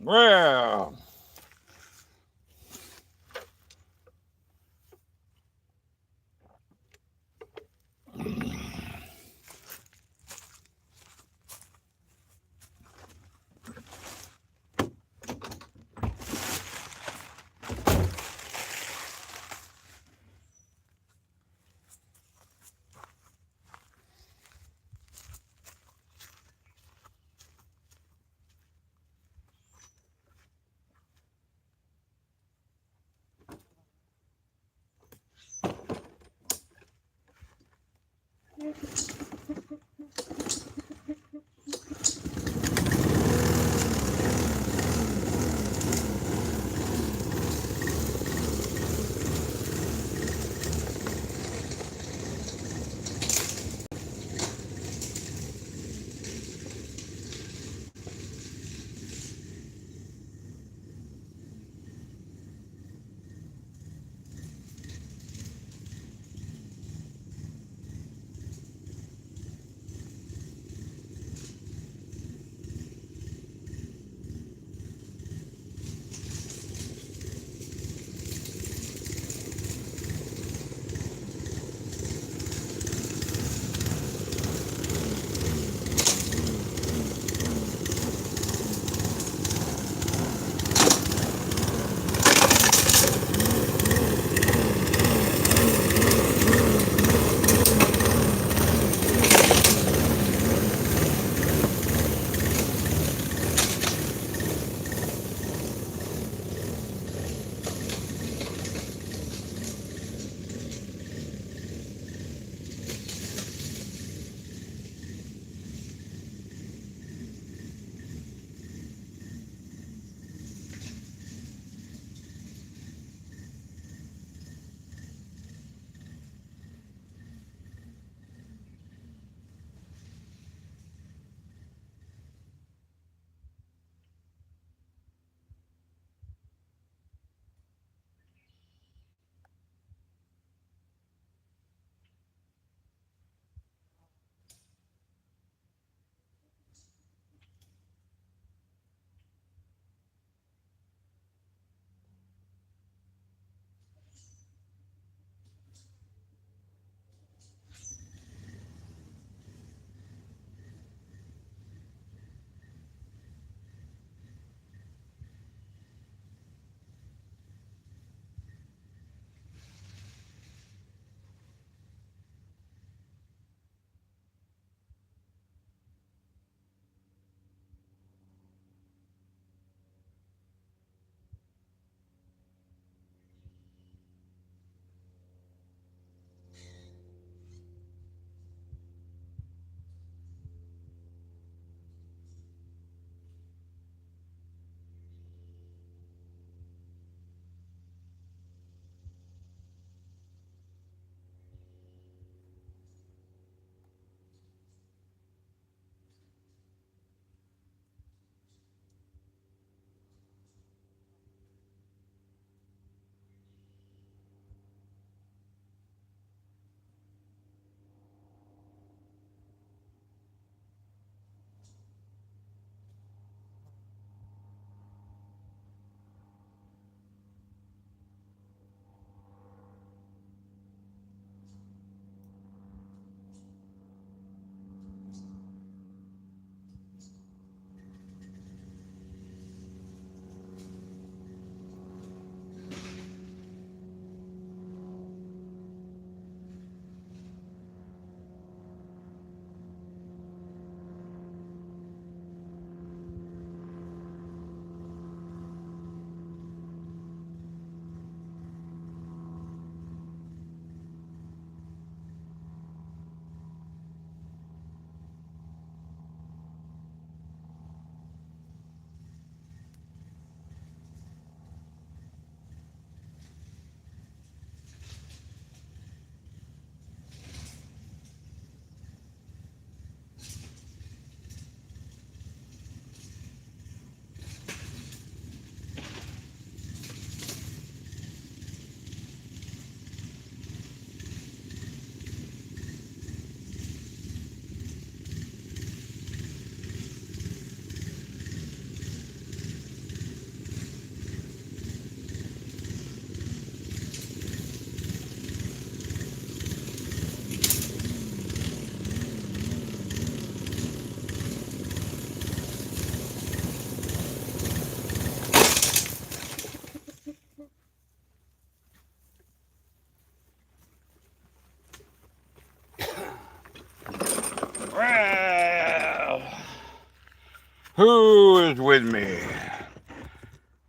Well, Who is with me?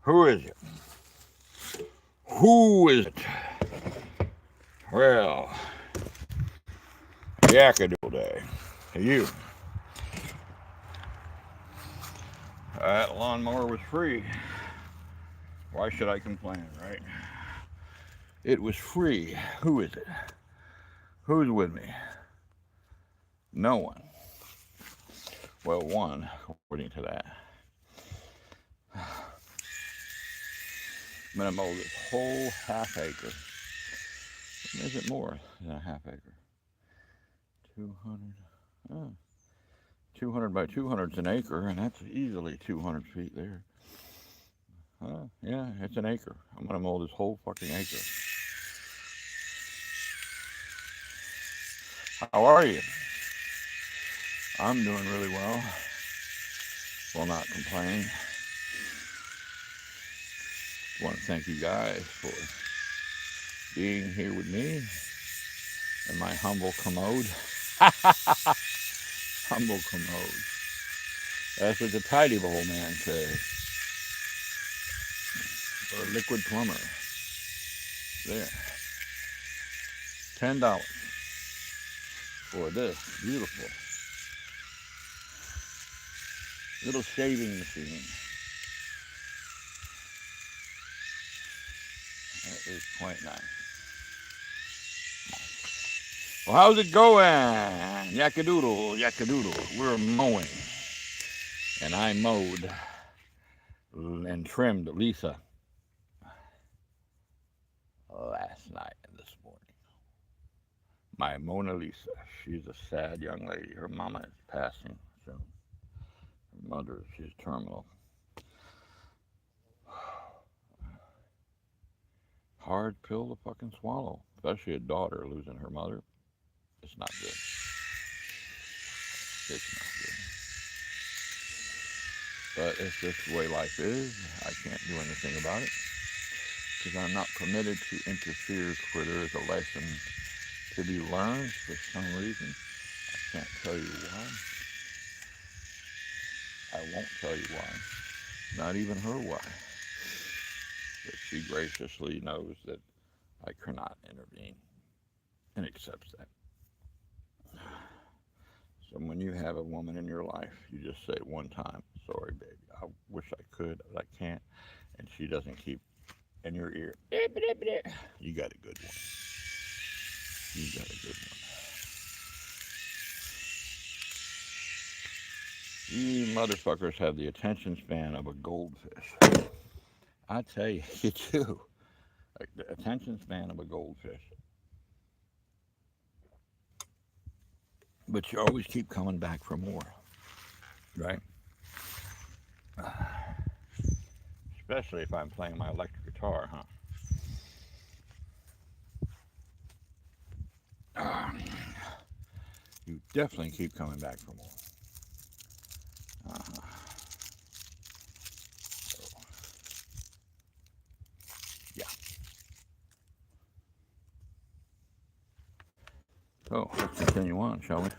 Who is it? Who is it? Well, Yakadoo Day. You. That lawnmower was free. Why should I complain, right? It was free. Who is it? Who's with me? No one. Well, one, according to that. I'm going to mow this whole half acre. Is it more than a half acre? 200. Oh, 200 by 200 is an acre, and that's easily 200 feet there. Yeah, it's an acre. I'm going to mow this whole fucking acre. How are you? I'm doing really well. Will not complain. Want to thank you guys for being here with me in my humble commode. Humble commode. That's what the tidy bowl man says. Or a liquid plumber. There. $10 for this beautiful little shaving machine. That is quite nice. Well, how's it going? Yakadoodle, yakadoodle. We're mowing. And I mowed and trimmed Lisa last night and this morning. My Mona Lisa. She's a sad young lady. Her mama is passing soon. Her mother, she's terminal. Hard pill to fucking swallow, especially a daughter losing her mother. It's not good. It's not good. But it's just the way life is. I can't do anything about it because I'm not permitted to interfere where there is a lesson to be learned for some reason. I can't tell you why. I won't tell you why. Not even her why. But she graciously knows that I cannot intervene and accepts that. So when you have a woman in your life, you just say one time, sorry, baby, I wish I could, but I can't. And she doesn't keep in your ear. You got a good one. You got a good one. You motherfuckers have the attention span of a goldfish. I tell you, you do. Like the attention span of a goldfish. But you always keep coming back for more, right? Especially if I'm playing my electric guitar, huh? You definitely keep coming back for more. Uh-huh. So, yeah. So let's continue on, shall we?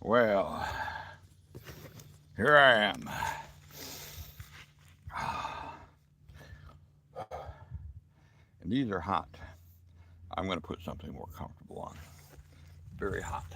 Well, here I am. And these are hot. I'm going to put something more comfortable on. Very hot.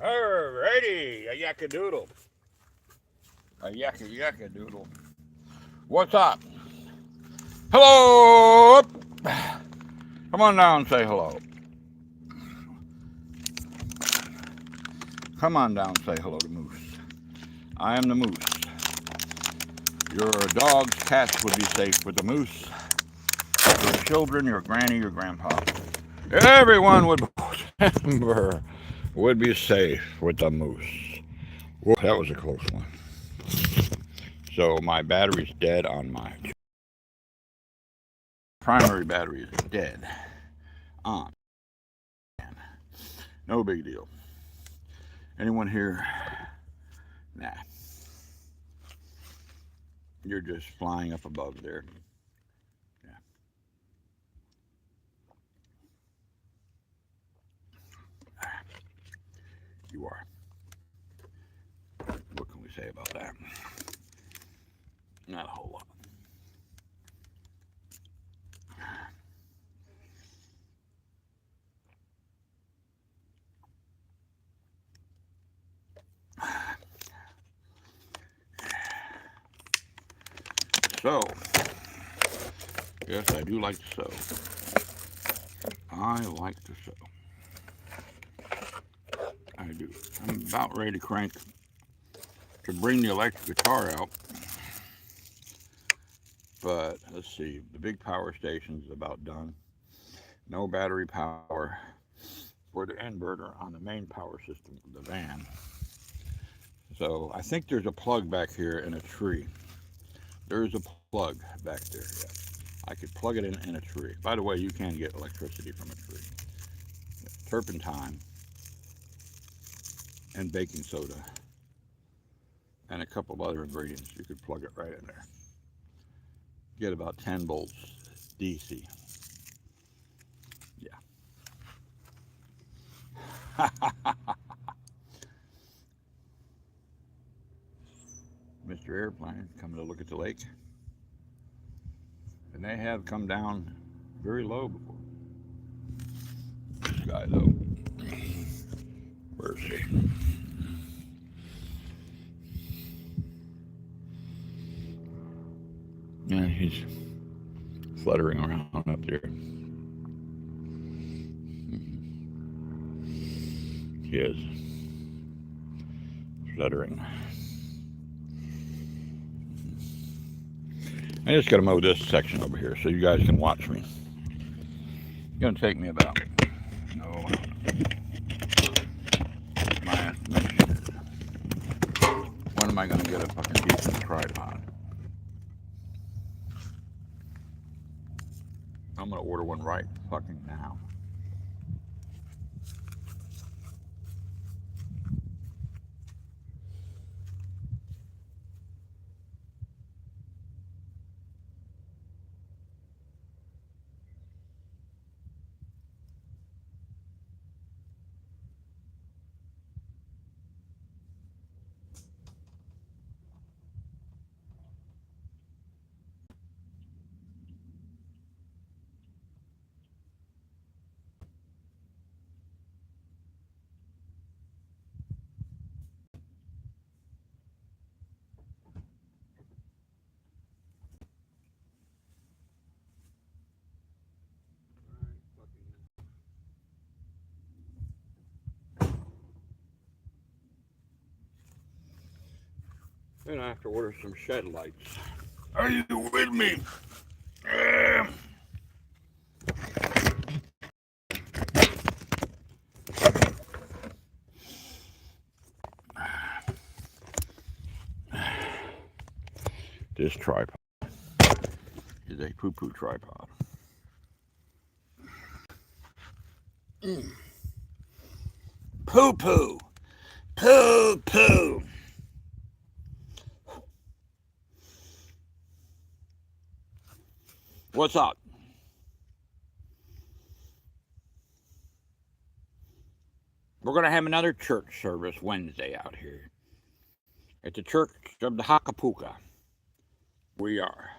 Alrighty, a yakka-doodle. A yakka-doodle. What's up? Hello! Come on down and say hello. Come on down and say hello to Moose. I am the Moose. Your dogs, cats would be safe with the Moose. Your children, your granny, your grandpa. Everyone would be safe with the Moose. Whoa, that was a close one. So my battery's dead on my primary battery is dead on. No big deal. Anyone here? Nah. You're just flying up above there. Yeah. You are. What can we say about that? Not a whole lot. So, yes, I do like to sew. I like to sew. I do. I'm about ready to crank to bring the electric guitar out. But let's see, the big power station is about done. No battery power for the inverter on the main power system of the van. So I think there's a plug back here in a tree. There's a plug back there. Yeah. I could plug it in a tree. By the way, you can get electricity from a tree. Turpentine and baking soda and a couple of other ingredients. You could plug it right in there. Get about 10 volts DC. Yeah. Mr. Airplane coming to look at the lake. And they have come down very low before. This guy, though. Where is he? Yeah, he's fluttering around. on up there. He is fluttering. I just got to mow this section over here so you guys can watch me. It's going to take me about, no, my estimation is, when am I going to get a fucking decent tripod? I'm going to order one right fucking now. Then I have to order some shed lights. Are you with me? This tripod is a poo-poo tripod. Poo-poo! Poo-poo! What's up? We're going to have another church service Wednesday out here at the Church of the Hakapuka. We are.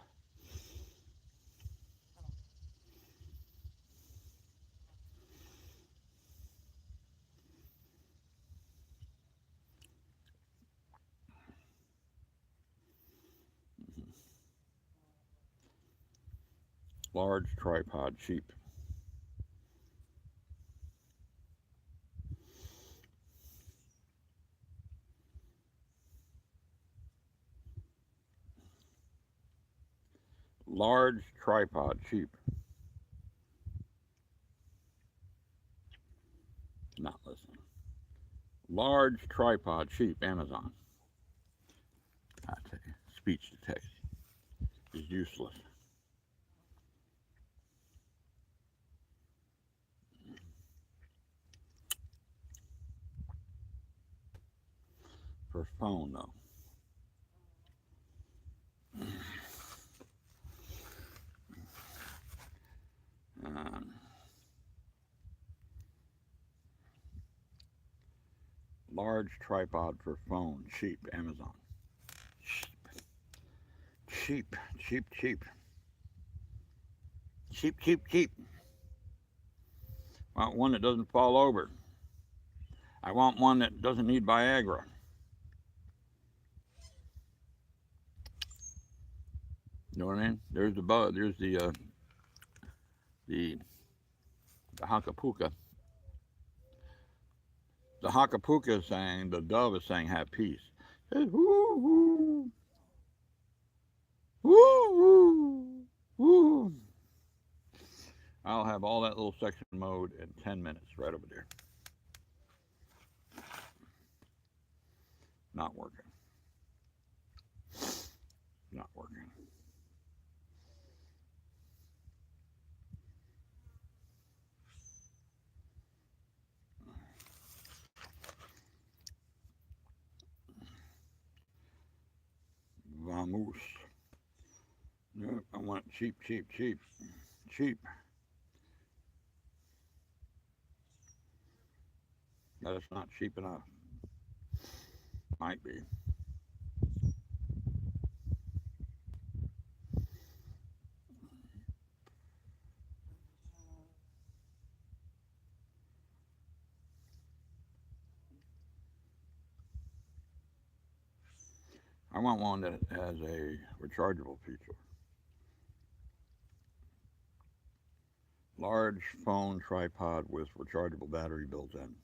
Large tripod, cheap. Large tripod, cheap. Not listening. Large tripod, cheap. Amazon. I tell you, speech to text is useless. For phone, though. Large tripod for phone, cheap. Amazon. Cheap, cheap, cheap. Cheap, cheap, cheap. I want one that doesn't fall over. I want one that doesn't need Viagra. You know what I mean? There's the bug. There's the Hakapuka. The Hakapuka is saying, the dove is saying, have peace. It says, woo, woo, woo, woo, woo. I'll have all that little section mowed in 10 minutes right over there. Not working. Not working. Vamos. No, I want cheap, cheap, cheap. Cheap. That's not cheap enough. Might be. I want one that has a rechargeable feature. Large phone tripod with rechargeable battery built in.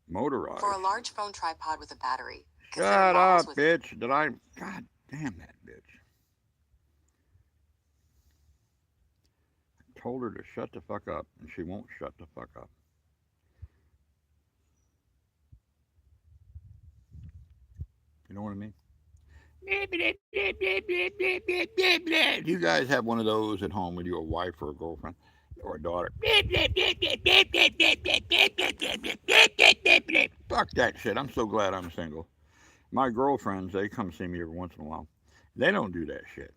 Motorized. For a large phone tripod with a battery, Shut up, bitch. Did I? God damn that bitch. I told her to shut the fuck up, and she won't shut the fuck up. You know what I mean? Do you guys have one of those at home with your wife or a girlfriend or a daughter? Fuck that shit. I'm so glad I'm single. My girlfriends, they come see me every once in a while. They don't do that shit.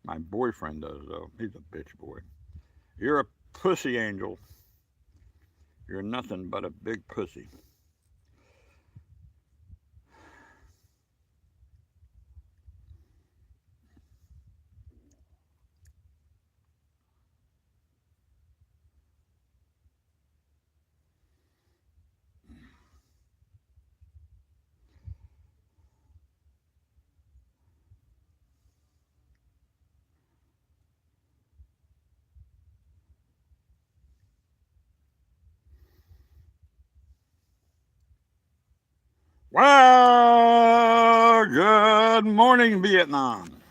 My boyfriend does, though. He's a bitch boy. You're a pussy angel. You're nothing but a big pussy. Well, good morning, Vietnam.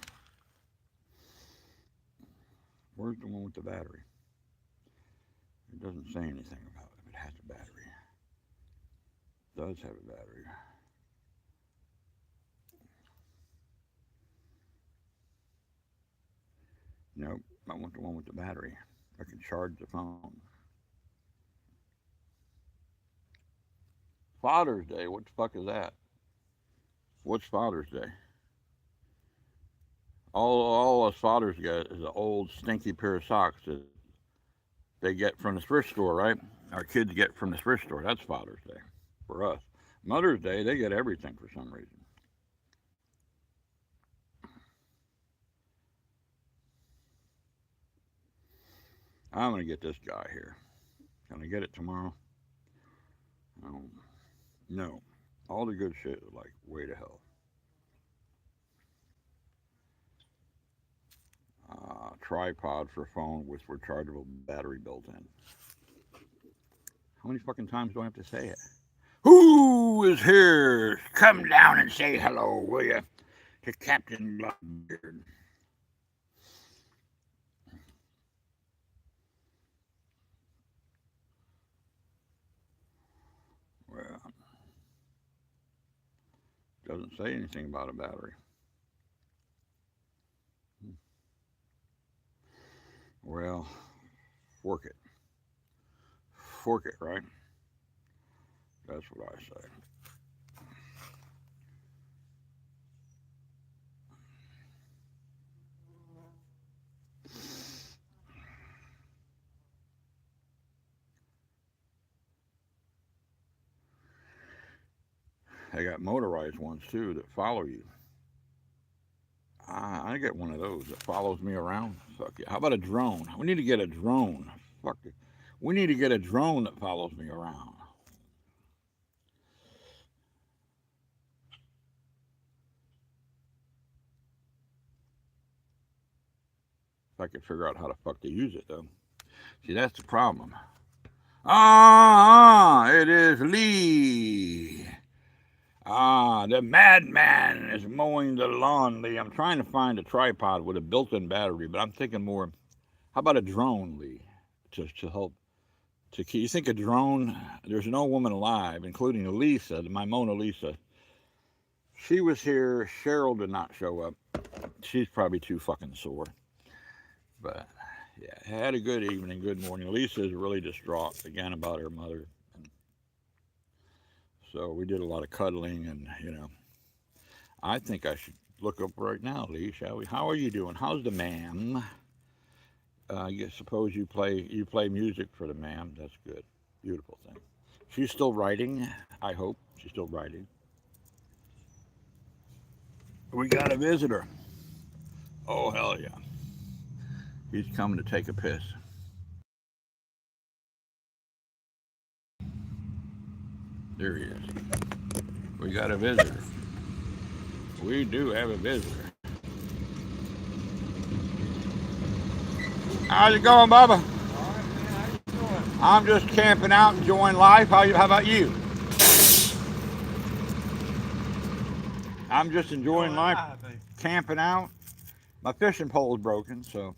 Where's the one with the battery? It doesn't say anything about it. It has a battery. It does have a battery. Nope, I want the one with the battery. I can charge the phone. Father's Day, what the fuck is that? What's Father's Day? All us fathers get is an old stinky pair of socks that they get from the thrift store, right? Our kids get from the thrift store. That's Father's Day for us. Mother's Day, they get everything for some reason. I'm going to get this guy here. Can I get it tomorrow? No. All the good shit is like way to hell. Tripod for phone with rechargeable battery built in. How many fucking times do I have to say it? Who is here? Come down and say hello, will you? To Captain Bloodbeard. Well, doesn't say anything about a battery. Well, fork it. Fork it, right? That's what I say. They got motorized ones too that follow you. I get one of those that follows me around. Fuck yeah. How about a drone? We need to get a drone. Fuck it. We need to get a drone that follows me around. If I could figure out how the fuck to use it though. See, that's the problem. It is Lee. The madman is mowing the lawn, Lee. I'm trying to find a tripod with a built-in battery, but I'm thinking more, how about a drone, Lee, to help, to keep, you think a drone, there's no woman alive, including Lisa, my Mona Lisa. She was here, Cheryl did not show up. She's probably too fucking sore. But, yeah, had a good evening, good morning. Lisa is really distraught, again, about her mother. So we did a lot of cuddling, and I think I should look up right now, Lee. Shall we? How are you doing? How's the ma'am? I suppose you play music for the ma'am. That's good, beautiful thing. She's still writing. I hope she's still writing. We got a visitor. Oh hell yeah! He's coming to take a piss. There he is. We got a visitor. We do have a visitor. How's it going, Bubba? All right, man. How you doing? I'm just camping out, enjoying life. How about you? I'm just enjoying life, camping out. My fishing pole's broken, so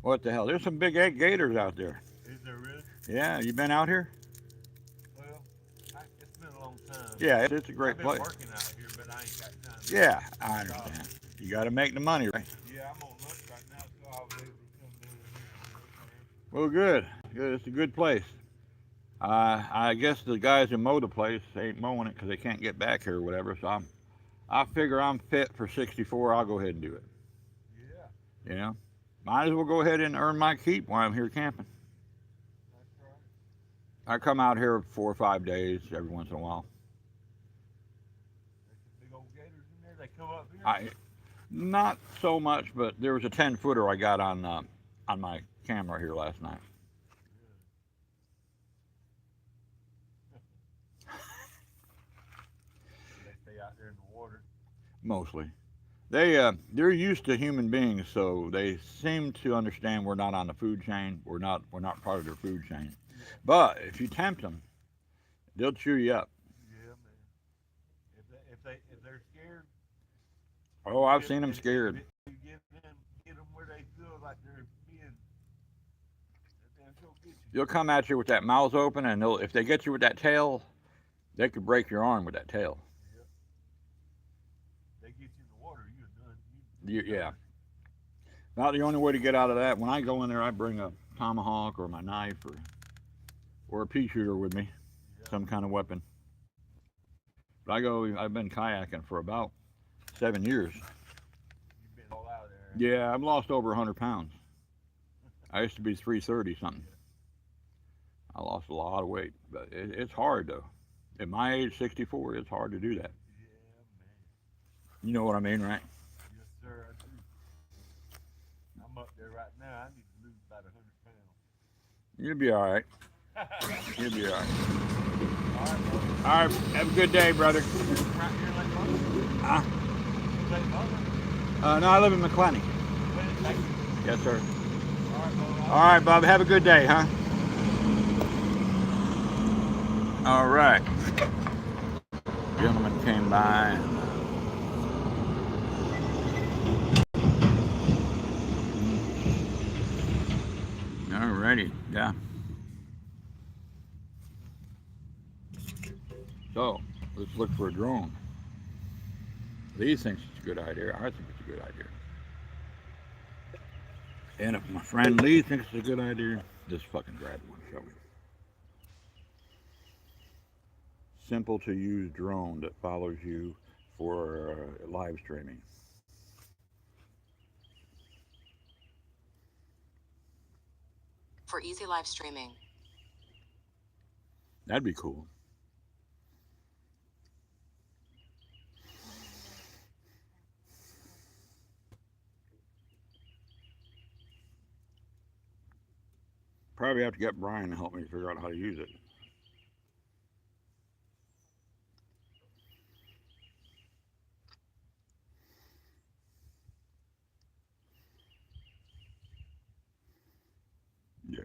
what the hell? There's some big egg gators out there. Is there really? Yeah, you been out here? Well, it's been a long time. Yeah, it's a great I've been place. working out here, but I ain't got time. Yeah, I understand. You got to make the money, right? Yeah, I'm on lunch right now, so I'll be able to come down here. Well, good. Good. It's a good place. I guess the guys who mow the place ain't mowing it because they can't get back here or whatever. So I figure I'm fit for 64. I'll go ahead and do it. Yeah, You know, might as well go ahead and earn my keep while I'm here camping. that's right. I come out here 4 or 5 days every once in a while. There's some big old gators in there. They come up here. Not so much, but there was a 10-footer I got on my camera here last night. They stay out there in the water. Mostly, they're used to human beings, so they seem to understand we're not on the food chain. We're not part of their food chain. But if you tempt them, they'll chew you up. Yeah, man. If they're scared. Oh, I've seen them scared. You get them where they feel like they're being. They'll get you. They'll come at you with that mouth open, and if they get you with that tail, they could break your arm with that tail. Yep. They get you in the water, you're done. Yeah. About the only way to get out of that. When I go in there, I bring a tomahawk or my knife or a pea shooter with me, Yeah. some kind of weapon. But I've been kayaking for about 7 years. You've been all out there. Yeah, I've lost over 100 pounds. I used to be 330 something. I lost a lot of weight, but it's hard though. At my age, 64, it's hard to do that. Yeah, man. You know what I mean, right? Yes, sir, I do. I'm up there right now. I need to lose about 100 pounds. You'll be all right. You'll be all right. All right, brother. All right, have a good day, brother. Right here in Lake Butler? Uh, Lake Butler? no, I live in McClenny. Thank you. Yes, sir. All right, brother. All right, Bob. Have a good day, huh? All right. Gentleman came by. All righty. Yeah. So, let's look for a drone. Lee thinks it's a good idea. I think it's a good idea. And if my friend Lee thinks it's a good idea, just fucking grab one, shall we? Simple to use drone that follows you for live streaming. For easy live streaming. That'd be cool. Probably have to get Brian to help me figure out how to use it. Yeah.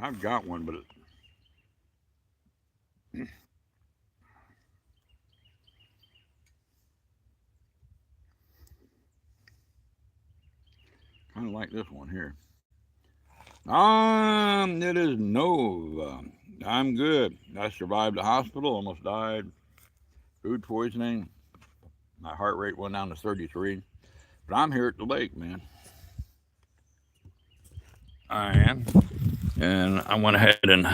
I've got one, but kind of like this one here. It is no. I'm good. I survived the hospital, almost died. Food poisoning. My heart rate went down to 33. But I'm here at the lake, man. I am. And I went ahead and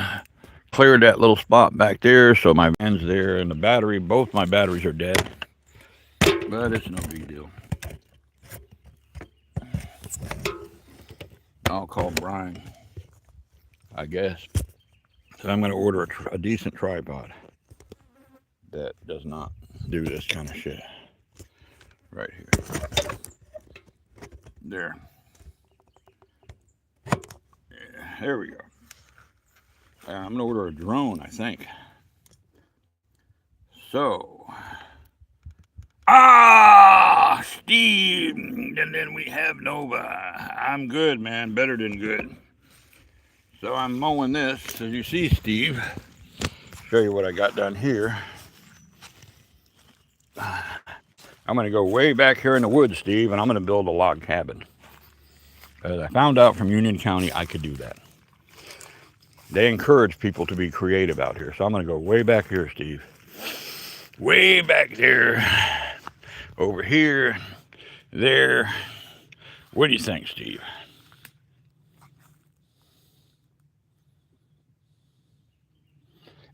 cleared that little spot back there, so my van's there, and the battery, both my batteries are dead. But it's no big deal. I'll call Brian, I guess. So I'm going to order a decent tripod that does not do this kind of shit. Right here. There. Yeah, there we go. I'm going to order a drone, I think. So. Steve, and then we have Nova. I'm good, man. Better than good. So I'm mowing this, as you see, Steve. Show you what I got done here. I'm going to go way back here in the woods, Steve, and I'm going to build a log cabin. As I found out from Union County, I could do that. They encourage people to be creative out here. So I'm going to go way back here, Steve. Way back there. Over here. There. What do you think, Steve?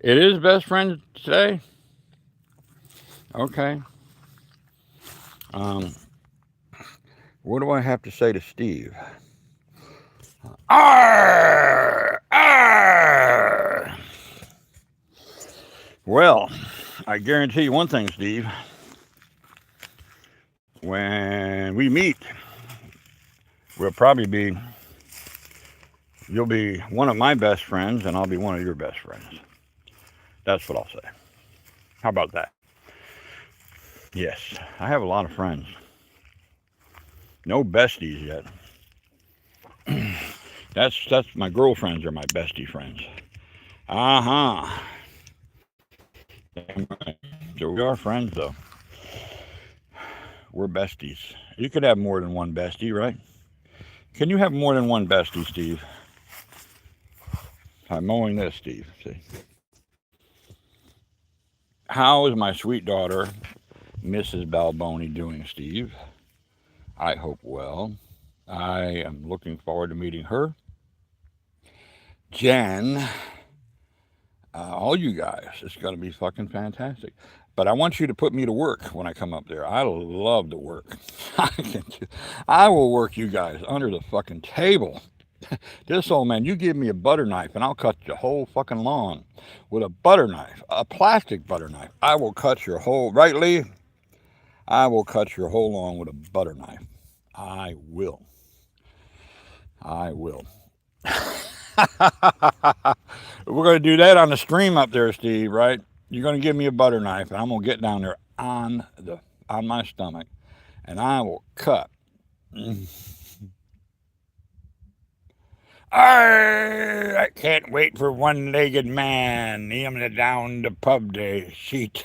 It is best friend today? Okay. What do I have to say to Steve? Arr! Arr! Well, I guarantee you one thing, Steve. When we meet, we'll probably be, you'll be one of my best friends and I'll be one of your best friends. That's what I'll say. How about that? Yes, I have a lot of friends. No besties yet. That's my girlfriends are my bestie friends. Uh-huh. So we are friends though. We're besties. You could have more than one bestie, right? Can you have more than one bestie, Steve? I'm mowing this, Steve. See? How is my sweet daughter, Mrs. Balboni, doing, Steve? I hope well. I am looking forward to meeting her. Jen, all you guys, it's going to be fucking fantastic. But I want you to put me to work when I come up there. I love to work. I will work you guys under the fucking table. This old man, you give me a butter knife and I'll cut your whole fucking lawn with a butter knife, a plastic butter knife. I will cut your whole, right, Lee? I will cut your whole lawn with a butter knife. I will. I will. We're going to do that on the stream up there, Steve, right? You're going to give me a butter knife and I'm going to get down there on my stomach and I will cut. I can't wait for one-legged man. Him down the pub day sheet.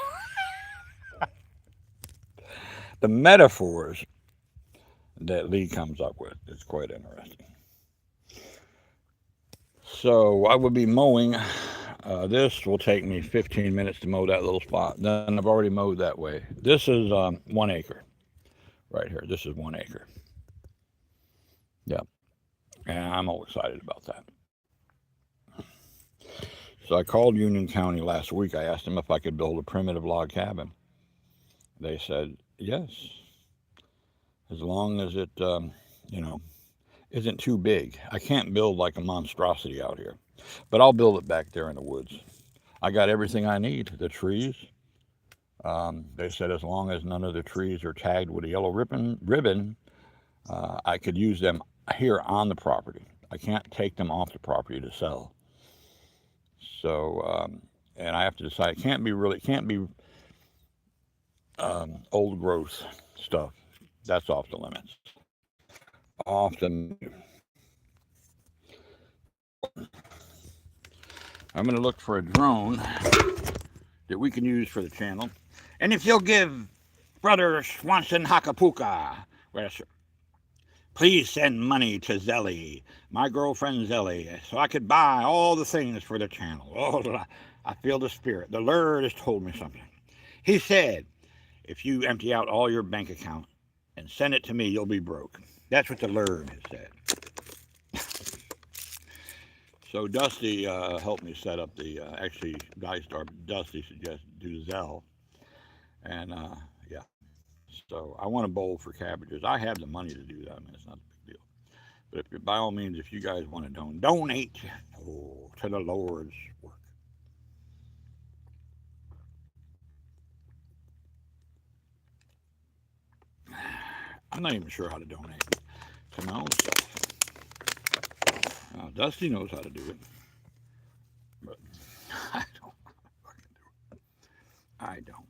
The metaphors that Lee comes up with is quite interesting. So I will be mowing. This will take me 15 minutes to mow that little spot. Then I've already mowed that way. This is 1 acre right here. This is 1 acre. Yep. And I'm all excited about that. So I called Union County last week. I asked them if I could build a primitive log cabin. They said, yes, as long as it, isn't too big. I can't build like a monstrosity out here, but I'll build it back there in the woods. I got everything I need. The trees. They said as long as none of the trees are tagged with a yellow ribbon, I could use them here on the property. I can't take them off the property to sell. So, and I have to decide. It can't be old growth stuff. That's off the limits. Off the menu. I'm going to look for a drone that we can use for the channel. And if you'll give Brother Swanson Hakapuka, please send money to Zelly, my girlfriend Zelly, so I could buy all the things for the channel. Oh, I feel the spirit. The Lord has told me something. He said, if you empty out all your bank account and send it to me, you'll be broke. That's what the Lord has said. So Dusty helped me set up the, actually, Dusty suggested do Zelle. And, yeah. So I want a bowl for cabbages. I have the money to do that. I mean, it's not a big deal. But if, by all means, if you guys want to donate to the Lord's work. I'm not even sure how to donate to my own stuff. Dusty knows how to do it, but I don't fucking do it. I don't.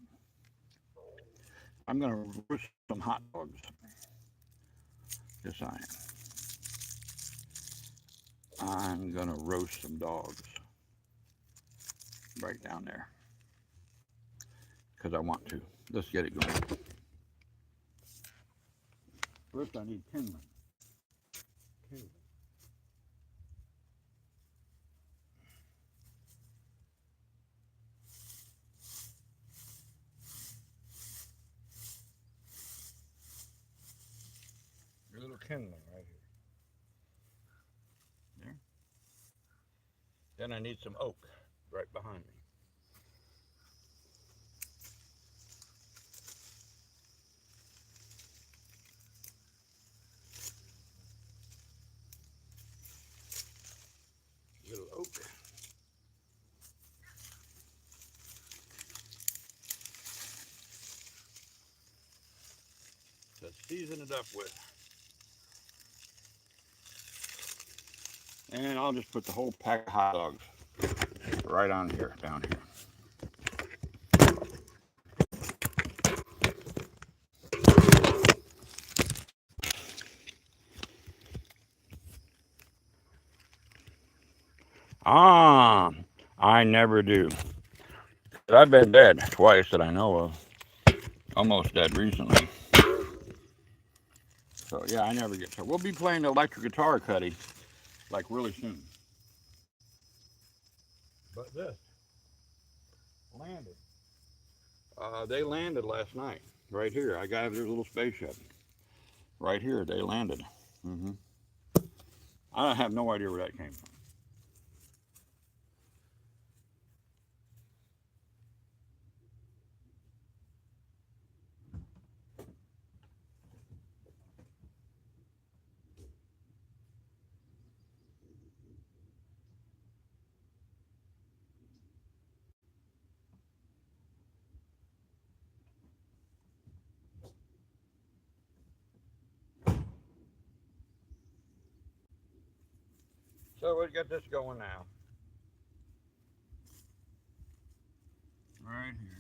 I'm gonna roast some hot dogs. Yes, I am. I'm gonna roast some dogs right down there because I want to. Let's get it going. First, I need kindling. A little kindling right here. There. Then I need some oak right behind me. Little oak. Let's season it up with. And I'll just put the whole pack of hot dogs right on here, down here. I never do. I've been dead twice that I know of. Almost dead recently. So yeah, I never get. So we'll be playing the electric guitar, Cuddy, like really soon. But this landed. They landed last night, right here. I got their little spaceship. Right here, they landed. I have no idea where that came from. So we'll get this going now. Right here.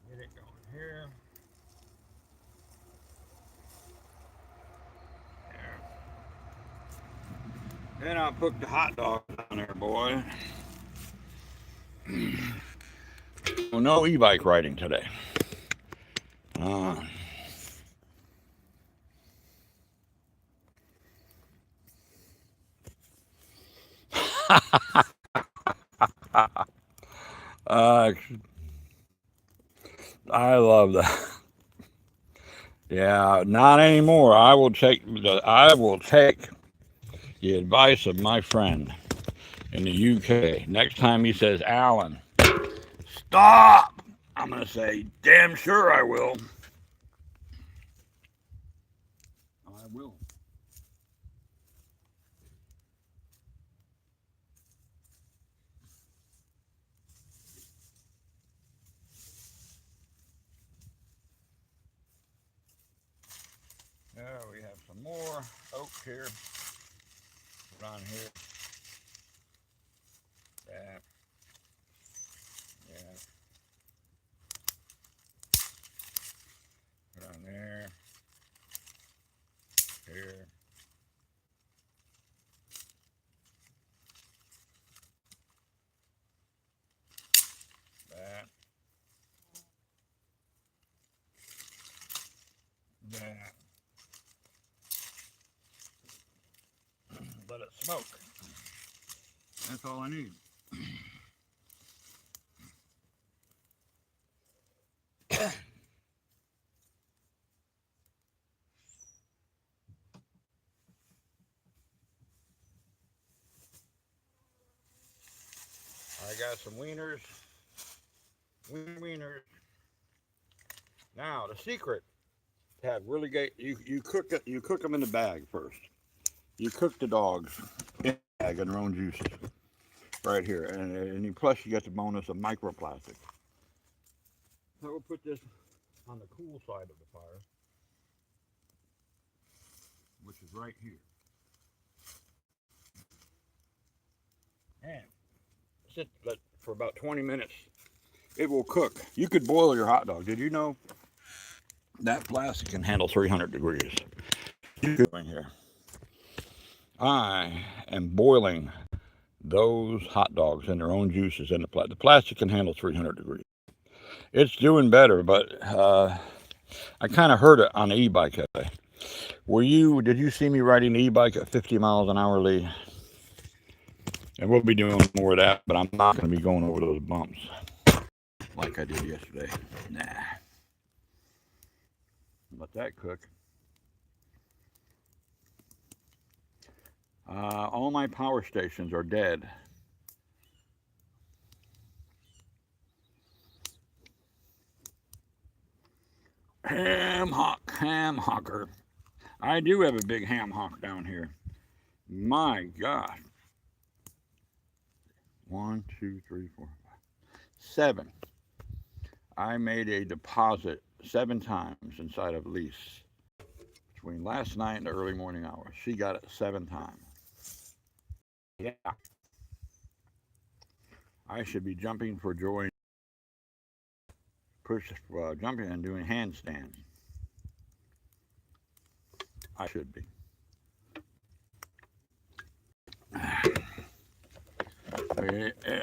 Get it going here. There. Then I'll put the hot dog on there, boy. Well, no e-bike riding today. Uh, I love that. Yeah, not anymore. I will take the advice of my friend in the UK. Next time he says, "Alan, stop," I'm gonna say, "Damn sure I will." I will. Now we have some more oak here. Put on here. That. Yeah. Put on there. Here. That. That. Let it smoke. That's all I need. I got some wieners. Wieners. Now, the secret have really great. You cook it. You cook them in the bag first. You cook the dogs in the bag in their own juices, right here, and you, plus you get the bonus of microplastic. So we'll put this on the cool side of the fire, which is right here, and sit for about 20 minutes. It will cook. You could boil your hot dog. Did you know that plastic can handle 300 degrees? You could in here. I am boiling those hot dogs in their own juices in the plastic. The plastic can handle 300 degrees. It's doing better, but I kind of heard it on the e-bike today. Did you see me riding the e-bike at 50 miles an hour, Lee? And we'll be doing more of that, but I'm not going to be going over those bumps like I did yesterday. Nah. Let that cook. All my power stations are dead. Ham hocker. I do have a big ham hock down here. My God. 1, 2, 3, 4, 5, 7. I made a deposit 7 times inside of Lise between last night and the early morning hours. She got it 7 times. Yeah. I should be jumping for joy. Jumping and doing handstands. I should be.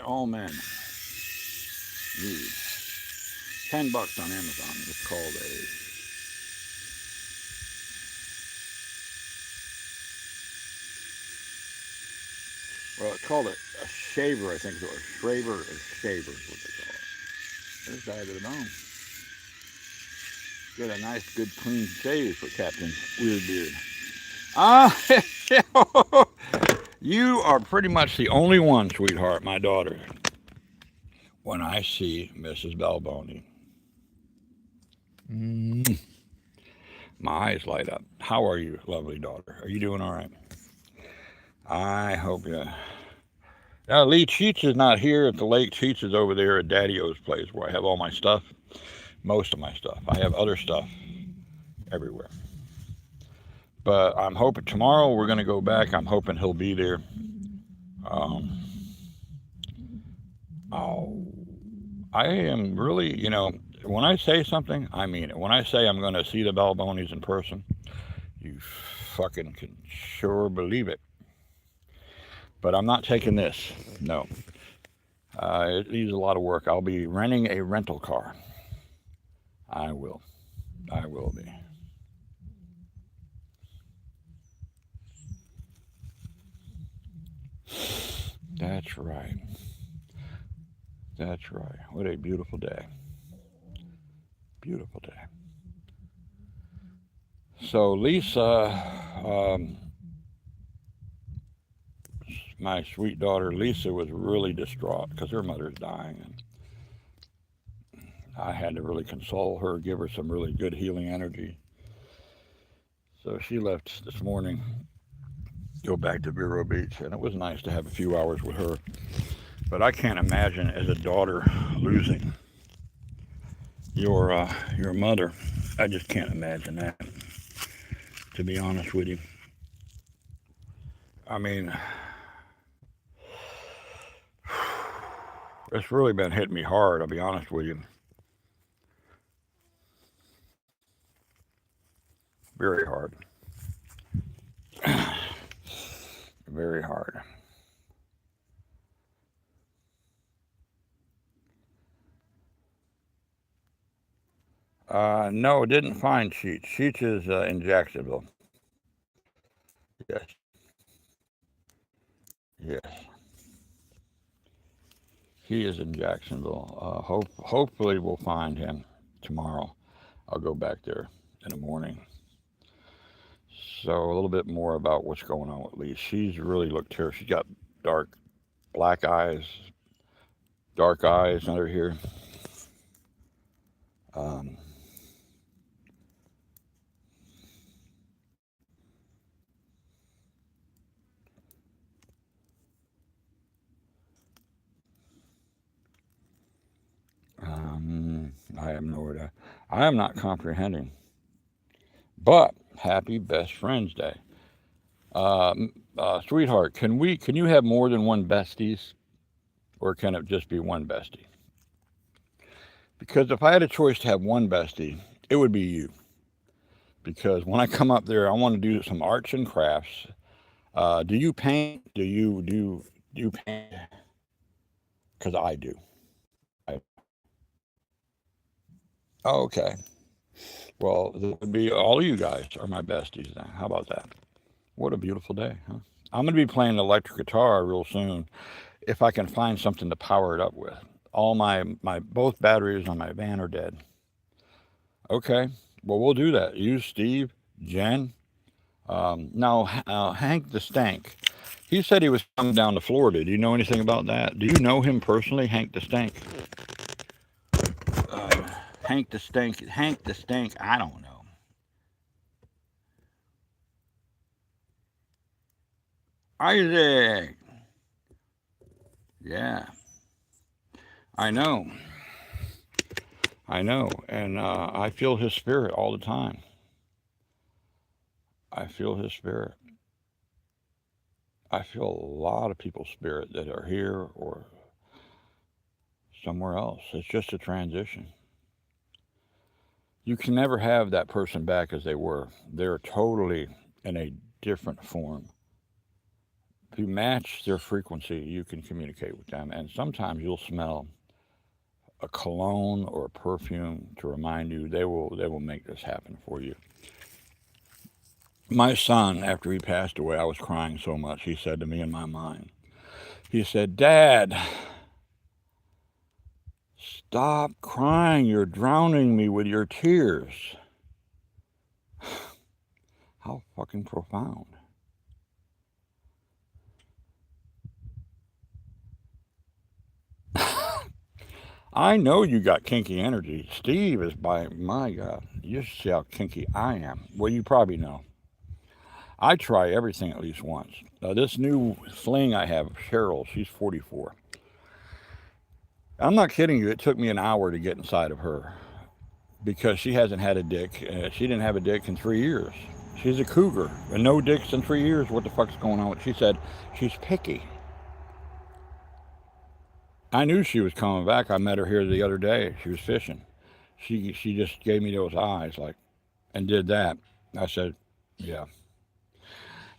All men need $10 on Amazon. It's called it's called a shaver, I think. So a shaver or shaver is what they call it. There's side of the bone. Get a nice, good, clean shave for Captain Weird Beard. You are pretty much the only one, sweetheart, my daughter, when I see Mrs. Balboni. My eyes light up. How are you, lovely daughter? Are you doing all right? I hope you. Now, Lee Cheats is not here at the lake. Cheats is over there at Daddy-O's place where I have all my stuff. Most of my stuff. I have other stuff everywhere. But I'm hoping tomorrow we're going to go back. I'm hoping he'll be there. I am really, when I say something, I mean it. When I say I'm going to see the Balbonis in person, you fucking can sure believe it. But I'm not taking this. No. It needs a lot of work. I'll be renting a rental car. I will be. That's right. That's right. What a beautiful day. Beautiful day. So Lisa, my sweet daughter Lisa, was really distraught because her mother's dying. And I had to really console her, give her some really good healing energy. So she left this morning, go back to Vero Beach, and it was nice to have a few hours with her. But I can't imagine as a daughter losing your mother. I just can't imagine that, to be honest with you. I mean, it's really been hitting me hard, I'll be honest with you. Very hard. Very hard. No, didn't find Sheets. Sheets is in Jacksonville. Yes. Yes. He is in Jacksonville. Hopefully we'll find him tomorrow. I'll go back there in the morning. So a little bit more about what's going on with Lee. She's really looked here. She's got dark black eyes, dark eyes under here. I am not comprehending. But happy Best Friends Day. Sweetheart, can you have more than one besties? Or can it just be one bestie? Because if I had a choice to have one bestie, it would be you. Because when I come up there, I want to do some arts and crafts. Do you paint? Do you paint? Because I do. Okay. Well, that would be all of you guys are my besties then. How about that? What a beautiful day, huh? I'm going to be playing the electric guitar real soon if I can find something to power it up with. All my both batteries on my van are dead. Okay. Well, we'll do that. You, Steve, Jen. Now, Hank the Stank. He said he was coming down to Florida. Do you know anything about that? Do you know him personally, Hank the Stank? Hank the Stank, I don't know. Isaac. Yeah. I know. And I feel his spirit all the time. I feel his spirit. I feel a lot of people's spirit that are here or somewhere else. It's just a transition. You can never have that person back as they were. They're totally in a different form. If you match their frequency, you can communicate with them. And sometimes you'll smell a cologne or a perfume to remind you they will make this happen for you. My son, after he passed away, I was crying so much. He said to me in my mind, he said, "Dad, stop crying. You're drowning me with your tears." How fucking profound. I know you got kinky energy. Steve is my God. You should see how kinky I am. Well, you probably know. I try everything at least once. This new fling I have, Cheryl, she's 44. I'm not kidding you. It took me an hour to get inside of her because she hasn't had a dick. She didn't have a dick in 3 years. She's a cougar. And no dicks in 3 years. What the fuck's going on with? She said she's picky. I knew she was coming back. I met her here the other day. She was fishing. She just gave me those eyes like, and did that. I said, yeah.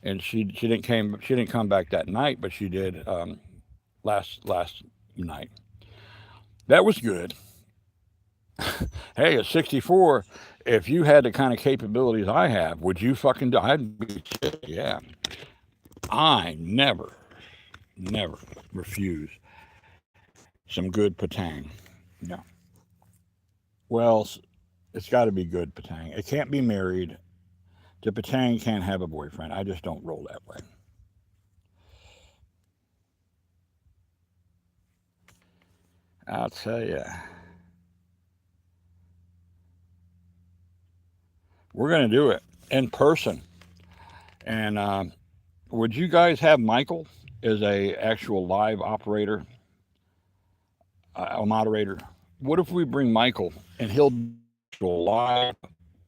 And she didn't come back that night, but she did last night. That was good. Hey, at 64, if you had the kind of capabilities I have, would you fucking do? I'd be shit. Yeah. I never refuse some good patang. No. Well, it's got to be good patang. It can't be married. The patang can't have a boyfriend. I just don't roll that way. I'll tell you. We're going to do it in person. And would you guys have Michael as a actual live operator, a moderator? What if we bring Michael and he'll be a live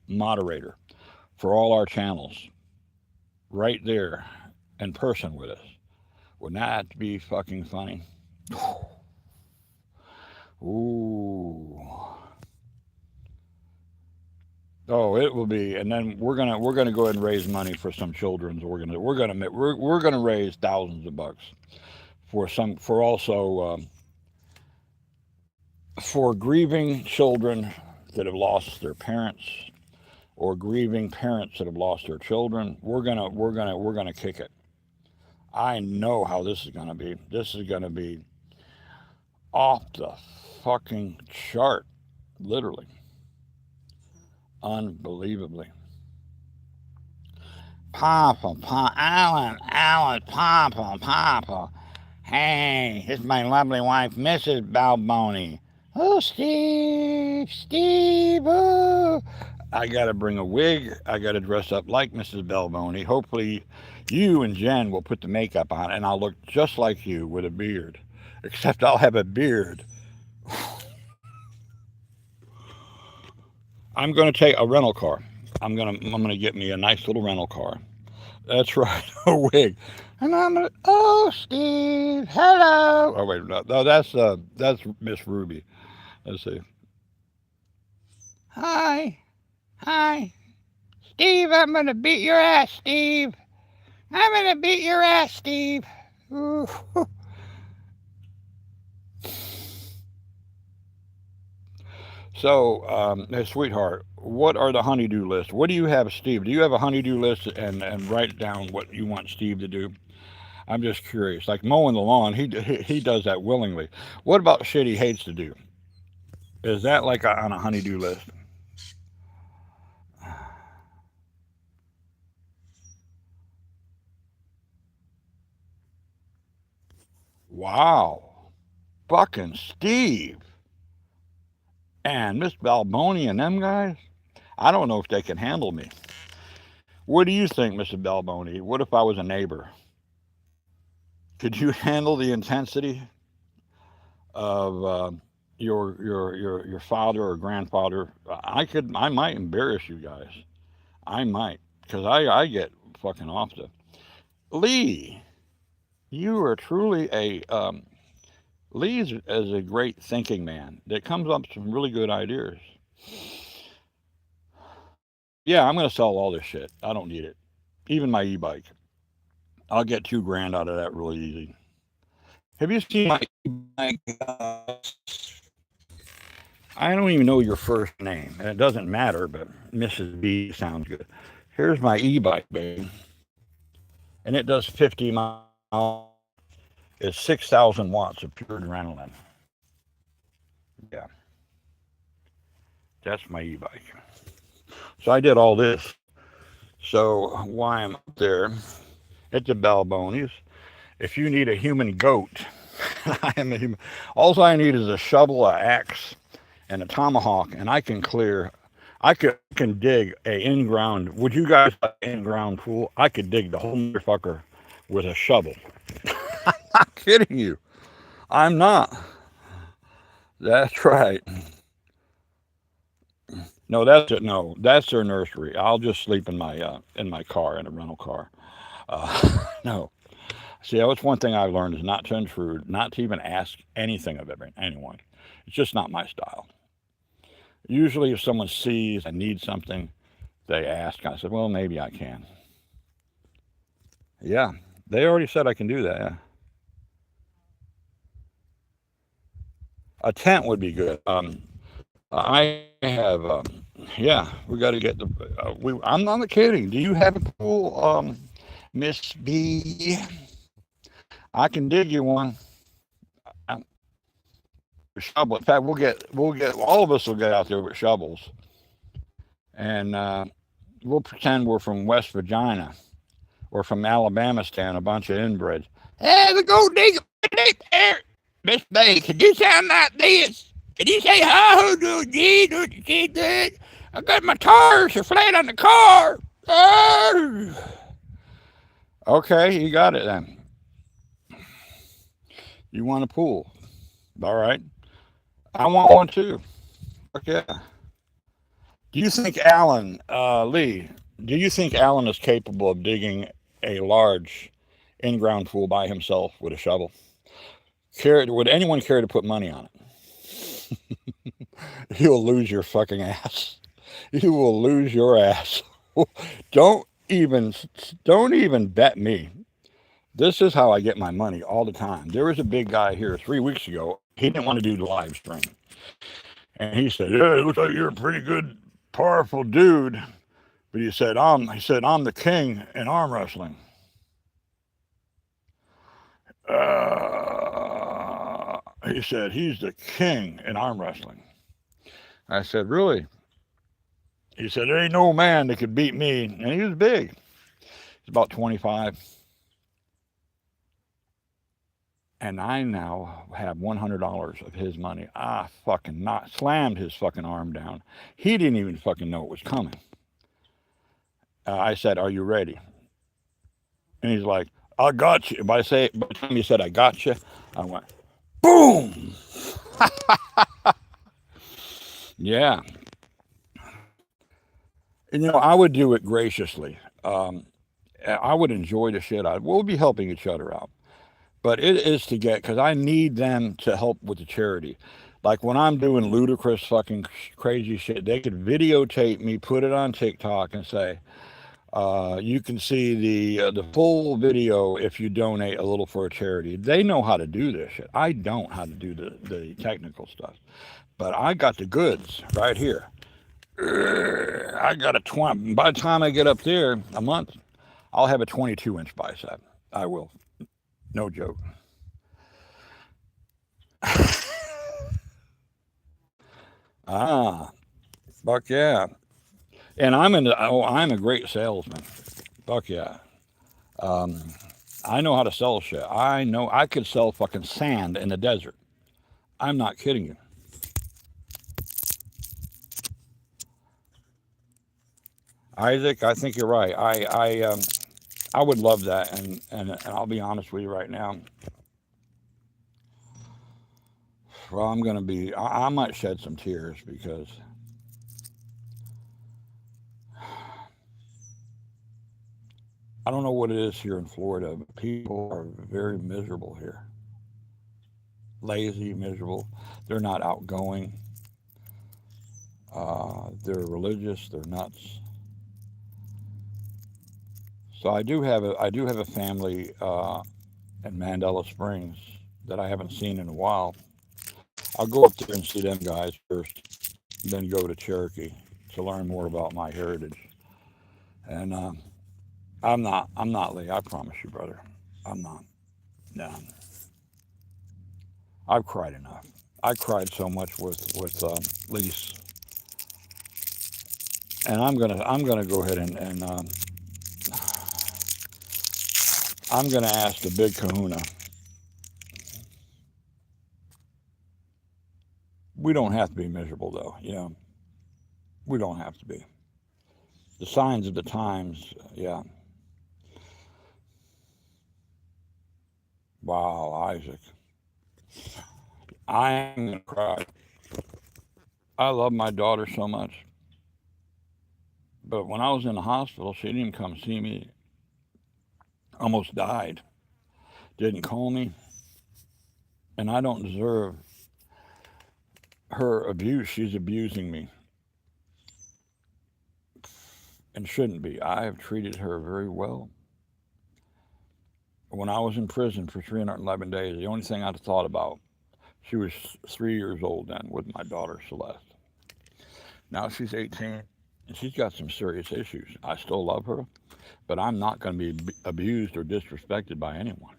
moderator for all our channels right there in person with us? Wouldn't that be fucking funny? Ooh. Oh, it will be, and then we're gonna go ahead and raise money for some children's organization. We're gonna raise thousands of bucks for grieving children that have lost their parents, or grieving parents that have lost their children. We're gonna kick it. I know how this is gonna be. This is gonna be off the fucking chart, literally. Unbelievably. Papa, Alan, Papa. Hey, it's my lovely wife, Mrs. Balboni. Oh, Steve, oh. I gotta bring a wig. I gotta dress up like Mrs. Balboni. Hopefully you and Jen will put the makeup on and I'll look just like you with a beard. Except I'll have a beard. I'm going to take a rental car. I'm gonna get me a nice little rental car. That's right, a wig. And I'm gonna, oh, Steve, hello. Oh wait, no, that's Miss Ruby. Let's see. Hi, hi, Steve. I'm gonna beat your ass, Steve. I'm gonna beat your ass, Steve. Ooh. So, hey, sweetheart, what are the honeydew lists? What do you have, Steve? Do you have a honeydew list and write down what you want Steve to do? I'm just curious. Like mowing the lawn, he does that willingly. What about shit he hates to do? Is that like on a honeydew list? Wow, fucking Steve and Miss Balboni and them guys. I don't know if they can handle me. What do you think, Mr. Balboni? What if I was a neighbor? Could you handle the intensity of your father or grandfather? I might embarrass you guys. I might, because I get fucking off the Lee. You are truly a Lee is a great thinking man that comes up with some really good ideas. Yeah, I'm gonna sell all this shit. I don't need it. Even my e-bike. I'll get 2 grand out of that really easy. Have you seen my e-bike? I don't even know your first name, and it doesn't matter, but Mrs. B sounds good. Here's my e-bike, baby, and it does 50 miles. It's 6,000 watts of pure adrenaline. Yeah, that's my e-bike. So I did all this. So why I'm up there at the Balbonies, if you need a human goat, I am a human. All I need is a shovel, an axe, and a tomahawk, and I can clear. I can dig a in-ground. Would you guys like an in-ground pool? I could dig the whole motherfucker with a shovel. I'm not kidding you. I'm not. That's right. No, that's it. No, that's their nursery. I'll just sleep in my car in a rental car. No. See, that's one thing I've learned is not to intrude, not to even ask anything of anyone. It's just not my style. Usually, if someone sees I need something, they ask. I said, well, maybe I can. Yeah, they already said I can do that. Yeah. A tent would be good. I have, yeah, we got to get the. I'm not kidding. Do you have a pool, Miss B? I can dig you one. Um, Shovel. In fact, we'll get all of us will get out there with shovels, and we'll pretend we're from West Virginia or from Alabama, stand a bunch of inbreds. Hey, we go dig deep there, Miss B. Could you sound like this? Could you say hi? Who do you do you did? I got my tires are flat on the car. Oh. Okay, you got it then. You want a pool? All right. I want one too. Okay. Do you think Alan Lee? Do you think Alan is capable of digging a large in-ground pool by himself with a shovel? Would anyone care to put money on it? You'll lose your fucking ass. You will lose your ass. don't even don't even bet me. This is how I get my money all the time. There was a big guy here 3 weeks ago. He didn't want to do the live stream. And he said, yeah, it looks like you're a pretty good, powerful dude. But I'm the king in arm wrestling. He said, he's the king in arm wrestling. I said, really? He said, there ain't no man that could beat me. And he was big. He's about 25. And I now have $100 of his money. I fucking slammed his fucking arm down. He didn't even fucking know it was coming. I said, are you ready? And he's like, I got you. By the time he said, I got you, I went, boom. Yeah. I would do it graciously. I would enjoy the shit out of it. We'll be helping each other out. But it is to get, because I need them to help with the charity. Like when I'm doing ludicrous fucking crazy shit, they could videotape me, put it on TikTok, and say, you can see the full video if you donate a little for a charity. They know how to do this shit. I don't how to do the technical stuff, but I got the goods right here. I got a 20. By the time I get up there, a month, I'll have a 22-inch bicep. I will. No joke. Ah, fuck yeah. And I'm a great salesman. Fuck yeah. Um, I know how to sell shit. I know I could sell fucking sand in the desert. I'm not kidding you. Isaac, I think you're right. I would love that, and I'll be honest with you right now. Well, I might shed some tears because I don't know what it is here in Florida, but people are very miserable here. Lazy, miserable. They're not outgoing. They're religious. They're nuts. So I do have a family in Mandela Springs that I haven't seen in a while. I'll go up there and see them guys first, then go to Cherokee to learn more about my heritage. And I'm not Lee. I promise you, brother. I'm not. No, I've cried enough. I cried so much with Lise, and I'm gonna go ahead and I'm gonna ask the big Kahuna. We don't have to be miserable though. We don't have to be. The signs of the times. Yeah. Wow, Isaac. I'm gonna cry. I love my daughter so much, but when I was in the hospital, she didn't even come see me. Almost died. Didn't call me, and I don't deserve her abuse. She's abusing me and shouldn't be. I have treated her very well. When I was in prison for 311 days, the only thing I'd thought about, she was 3 years old then with my daughter Celeste. Now she's 18 and she's got some serious issues. I still love her, but I'm not going to be abused or disrespected by anyone.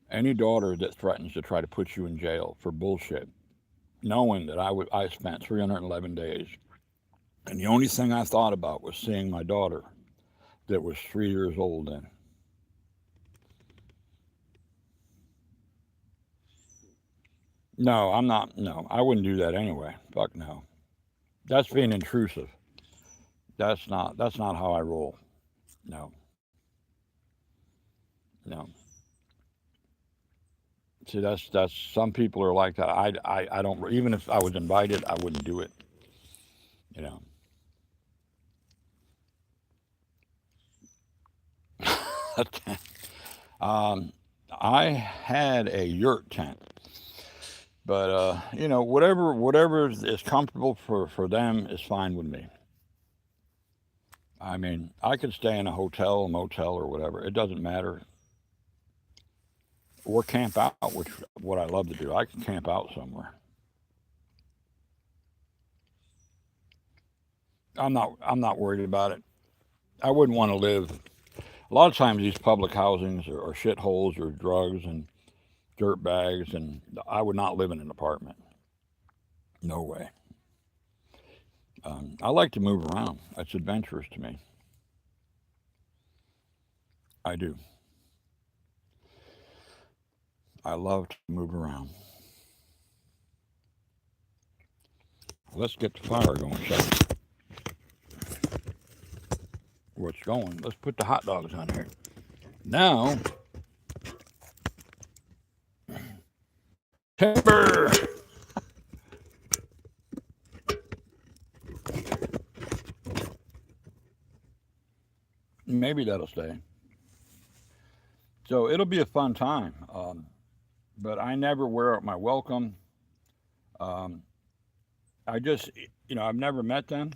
Any daughter that threatens to try to put you in jail for bullshit, knowing that I spent 311 days, and the only thing I thought about was seeing my daughter that was 3 years old then. No, I'm not. No, I wouldn't do that anyway. Fuck no. That's being intrusive. That's not how I roll. No, no. See, that's some people are like that. I don't. Even if I was invited, I wouldn't do it. You know. um, I had a yurt tent, but whatever is comfortable for them is fine with me. I mean, I could stay in a hotel, a motel, or whatever. It doesn't matter. Or camp out, which what I love to do. I can camp out somewhere. I'm not worried about it. I wouldn't want to live. A lot of times these public housings are shitholes or drugs and dirt bags, and I would not live in an apartment. No way. I like to move around. It's adventurous to me. I do. I love to move around. Let's get the fire going, shall we? What's going? Let's put the hot dogs on here. Now, timber. maybe that'll stay. So it'll be a fun time. But I never wear out my welcome. Um, I just, I've never met them,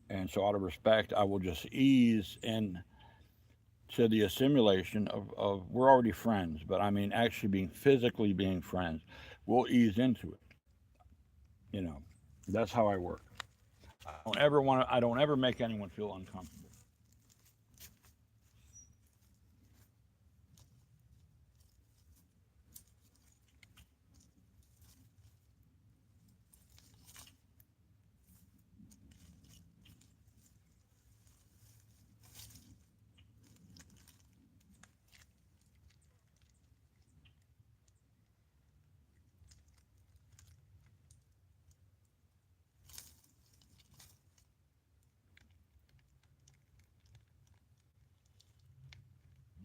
and so out of respect, I will just ease in to the assimilation of we're already friends, but I mean actually being physically being friends. We'll ease into it. You know, that's how I work. I don't ever make anyone feel uncomfortable.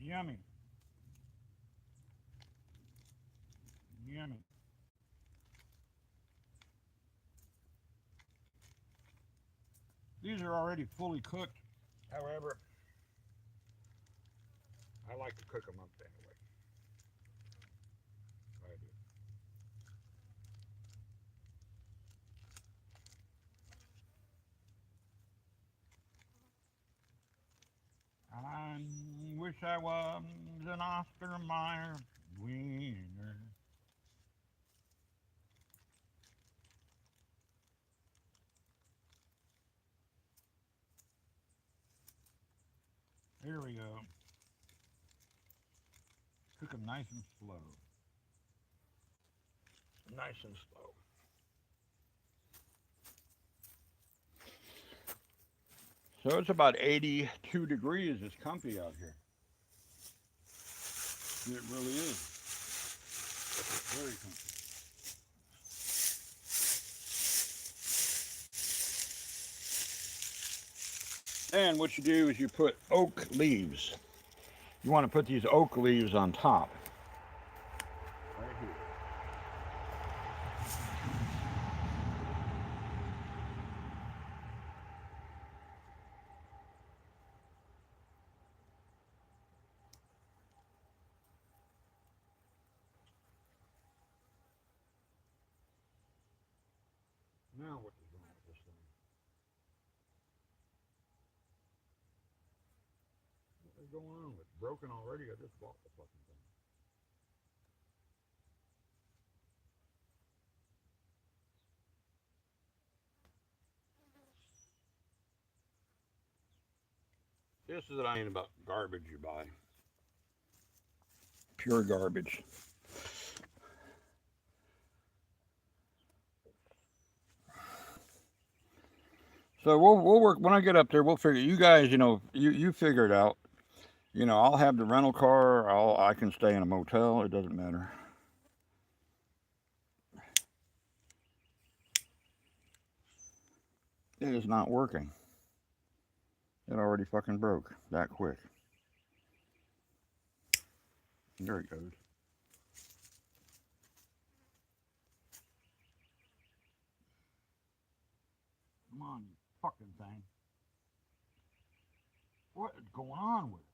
Yummy, yummy. These are already fully cooked. However, I like to cook them up anyway. I do. I wish I was an Oscar Mayer winner. Here we go. Cook them nice and slow. Nice and slow. So it's about 82 degrees. It's comfy out here. It really is. Very comfy. And what you do is you put oak leaves. You want to put these oak leaves on top. Right here. Now what is wrong with this thing? What is going on? It's broken already. I just bought the fucking thing. This is what I mean about garbage you buy. Pure garbage. So we'll work when I get up there. We'll figure. You guys, you figure it out. I'll have the rental car. I can stay in a motel. It doesn't matter. It is not working. It already fucking broke that quick. There it goes. Come on, you fucking thing. What is going on with it?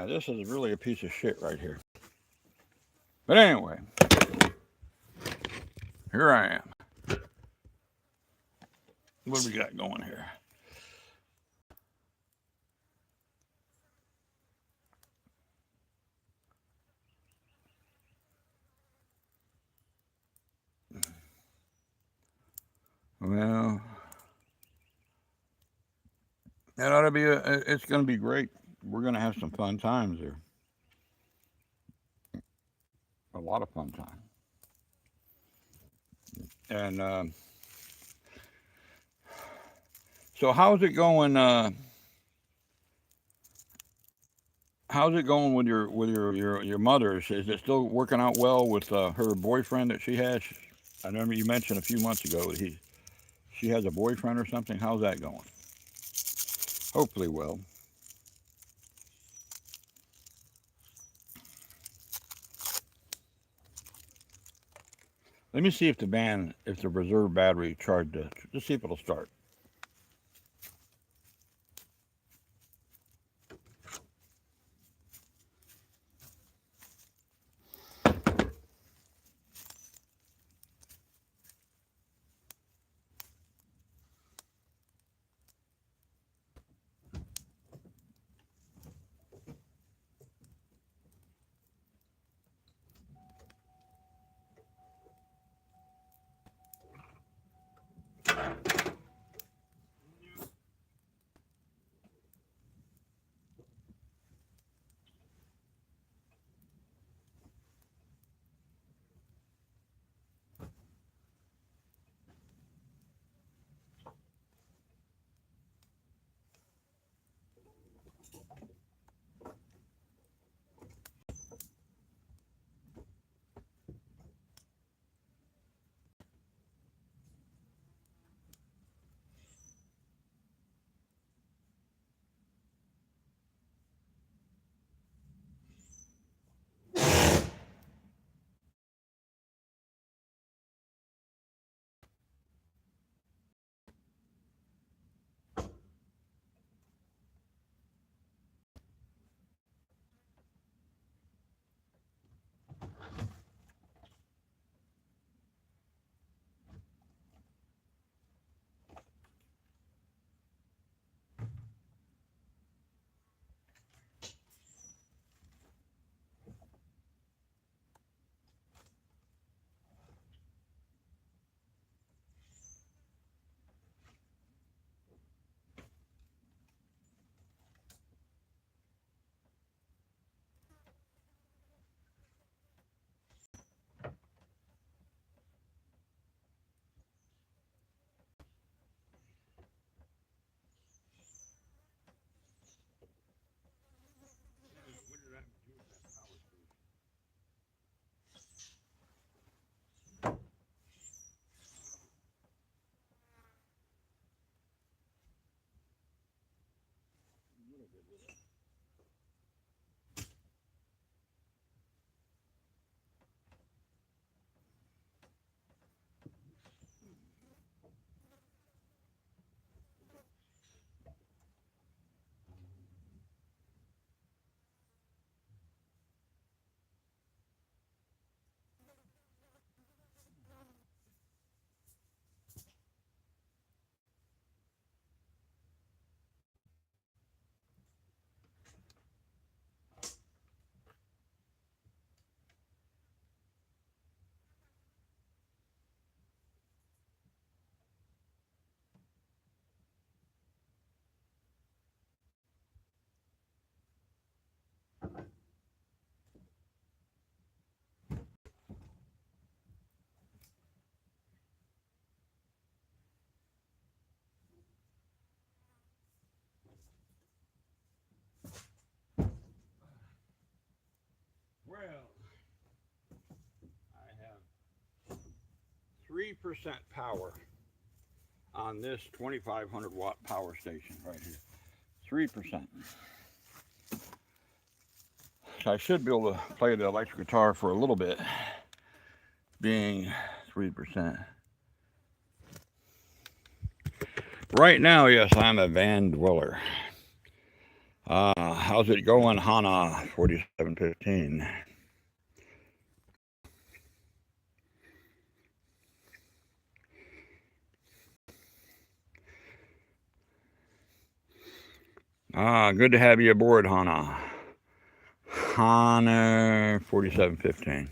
This is really a piece of shit right here. But anyway, here I am. What do we got going here? Well, that ought to be it's going to be great. We're going to have some fun times there. A lot of fun time. And so how's it going? How's it going with your mother? Is it still working out well with her boyfriend that she has? I remember you mentioned a few months ago that she has a boyfriend or something. How's that going? Hopefully well. Let me see if the reserve battery charged, just see if it'll start. Well, I have 3% power on this 2,500 watt power station right here. 3%. So I should be able to play the electric guitar for a little bit, being 3%. Right now, yes, I'm a van dweller. How's it going, Hana 4715? Good to have you aboard, Hana. Hana 4715.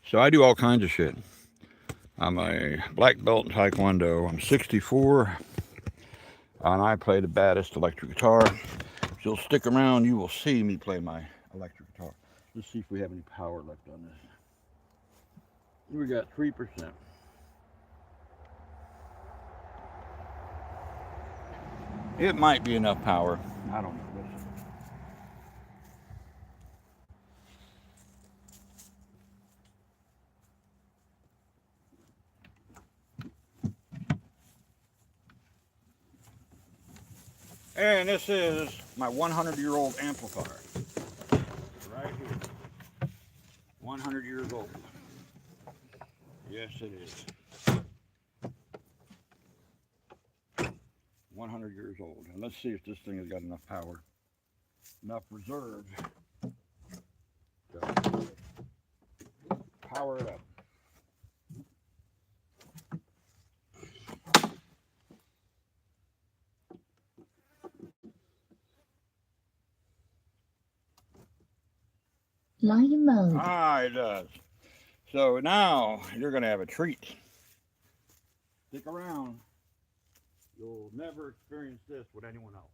So I do all kinds of shit. I'm a black belt in Taekwondo. I'm 64, and I play the baddest electric guitar. If you'll stick around, you will see me play my electric guitar. Let's see if we have any power left on this. We got 3%. It might be enough power. I don't know. Listen. And this is my 100-year-old amplifier. Right here. 100 years old. Yes, it is. 100 years old. And let's see if this thing has got enough power, enough reserve to power it up. Line mode. Ah, it does. So now you're going to have a treat. Stick around. You'll never experience this with anyone else.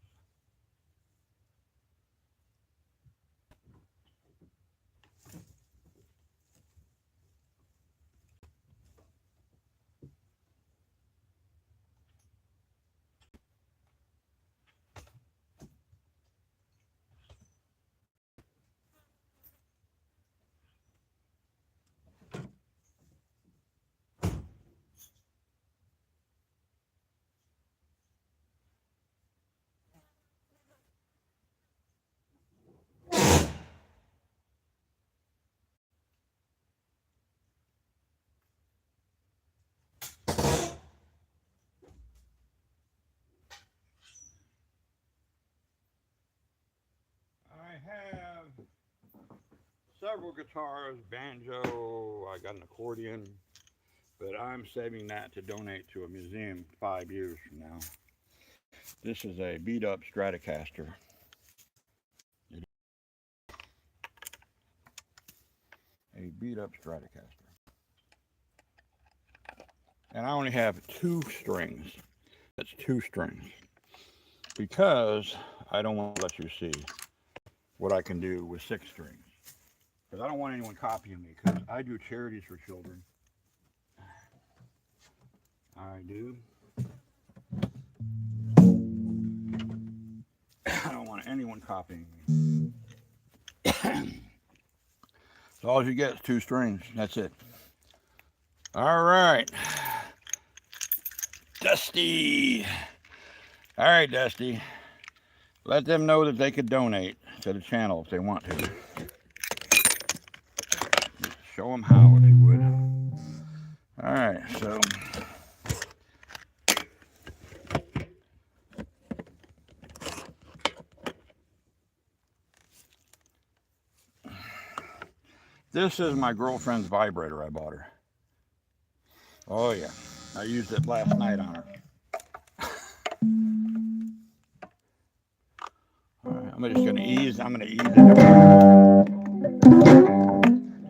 I have several guitars, banjo, I got an accordion, but I'm saving that to donate to a museum 5 years from now. This is a beat up Stratocaster. A beat up Stratocaster. And I only have 2 strings. That's 2 strings. Because I don't want to let you see what I can do with 6 strings. Because I don't want anyone copying me, because I do charities for children. I do. I don't want anyone copying me. So all you get is 2 strings. That's it. All right. Dusty. All right, Dusty. Let them know that they could donate to the channel if they want to. Show them how, if you would. All right, so this is my girlfriend's vibrator I bought her. Oh yeah, I used it last night on her. All right, I'm just gonna ease into it.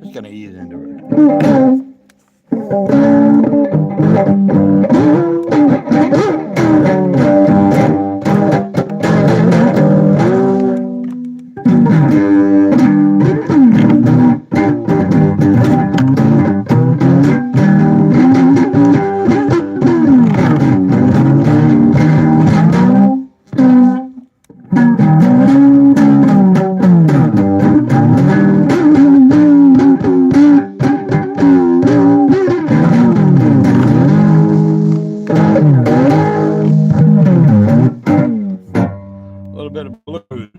Just gonna ease into it. A little bit of blues.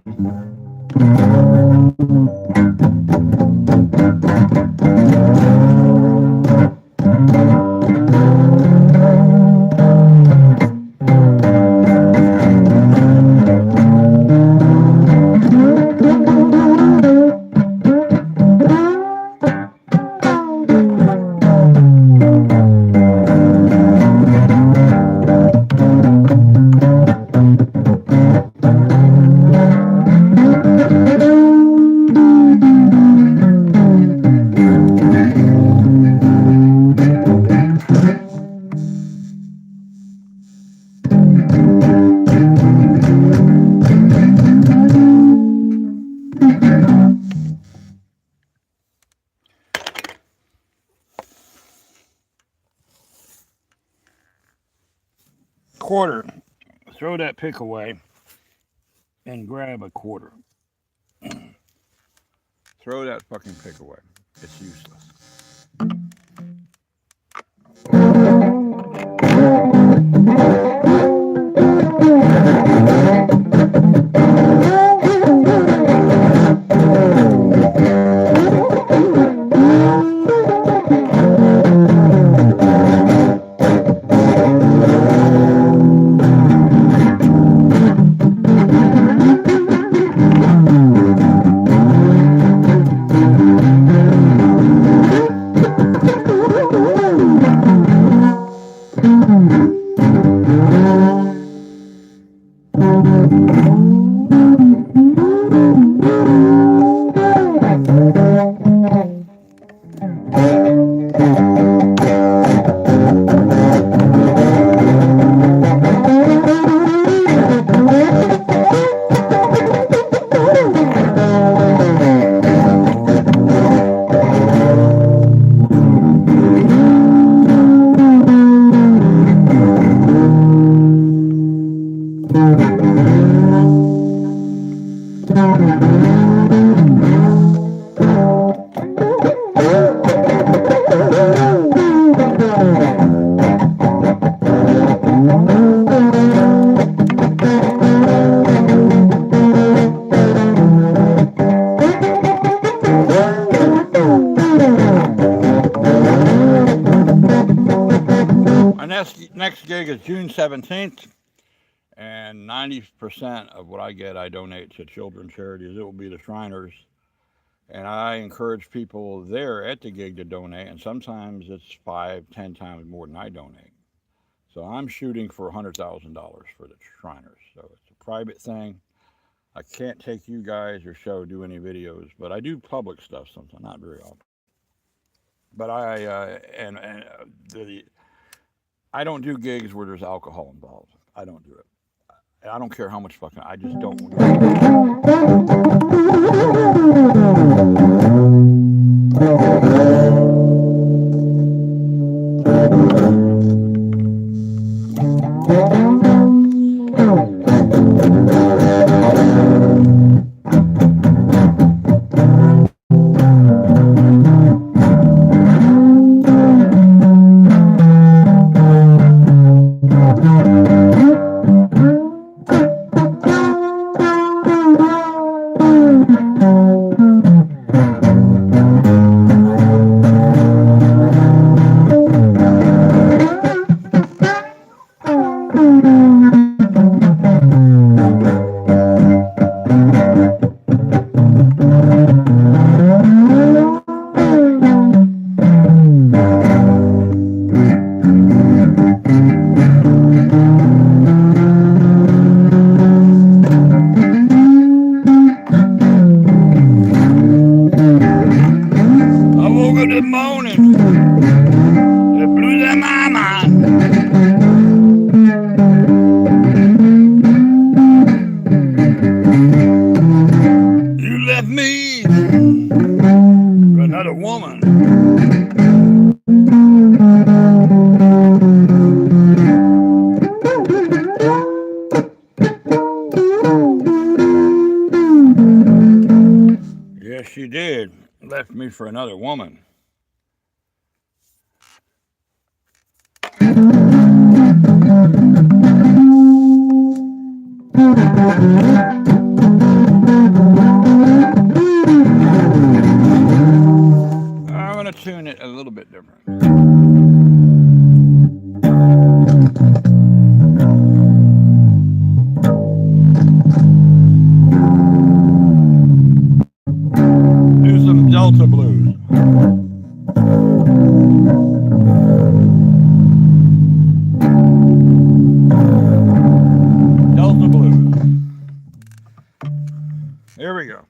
Quarter. Throw that pick away and grab a quarter. Throw that fucking pick away. It's useless. My next gig is June 17th, and 90% of what I get I donate to children's charities. It will be the Shriners, and I encourage people there at the gig to donate, and sometimes it's 5-10 times more than I donate. So I'm shooting for $100,000 for the Shriners. So it's a private thing. I can't take you guys or show do any videos, but I do public stuff sometimes, not very often. But I don't do gigs where there's alcohol involved. I don't do it. I don't care how much fucking, I just don't do Good morning. The blues are my mind. You left me for another woman. Yes, she did. Left me for another woman. I'm going to tune it a little bit different. Do some Delta blues. Delta blues. Here we go.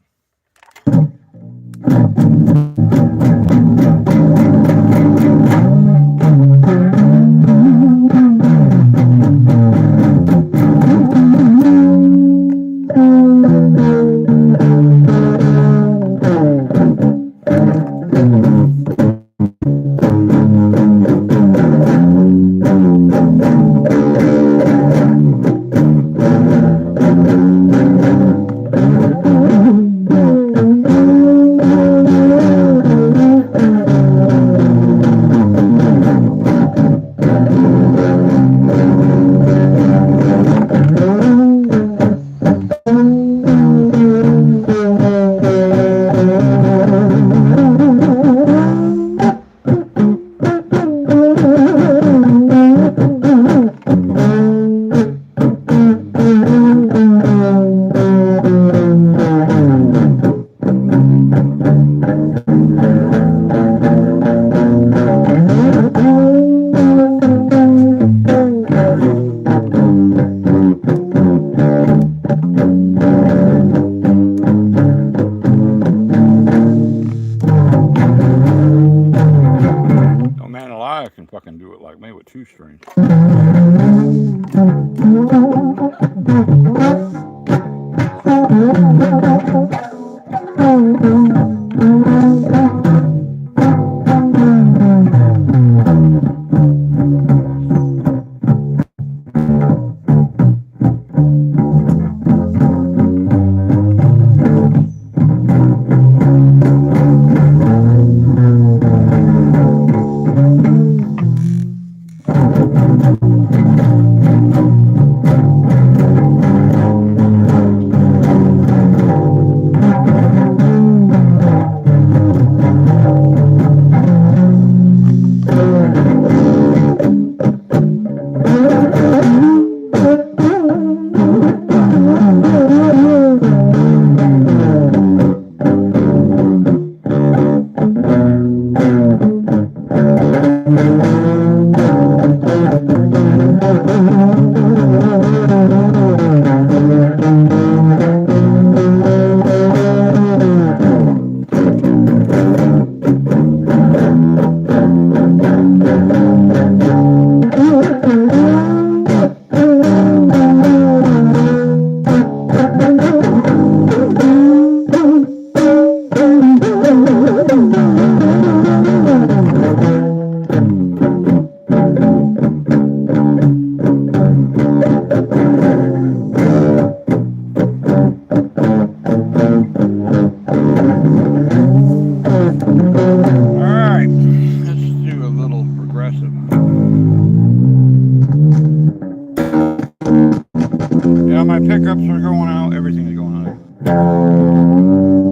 Yeah, my pickups are going out. Everything is going out.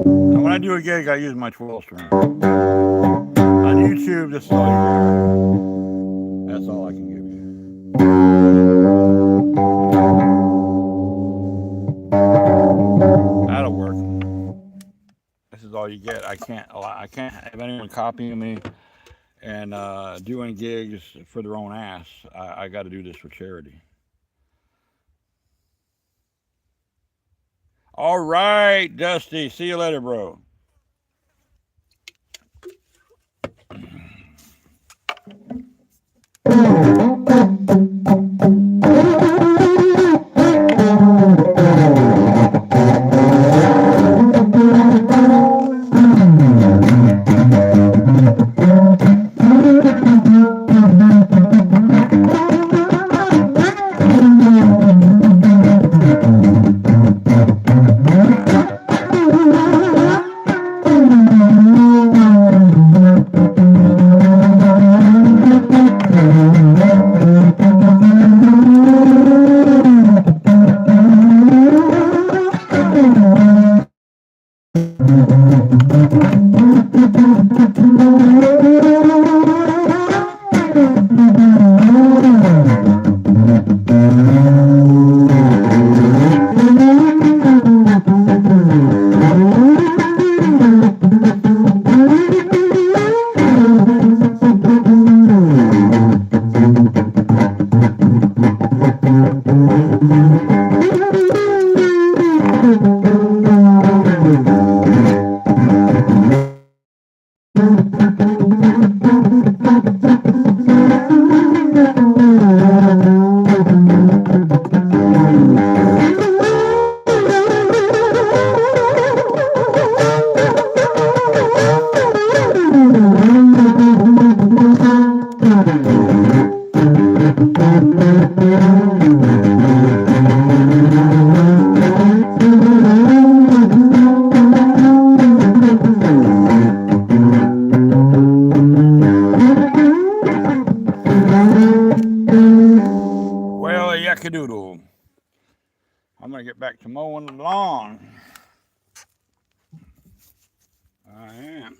And when I do a gig, I use my 12 string. On YouTube, this is all you get. That's all I can give you. That'll work. This is all you get. I can't have anyone copying me and doing gigs for their own ass. I got to do this for charity. All right, Dusty. See you later, bro. Doodle. I'm going to get back to mowing the lawn. I am.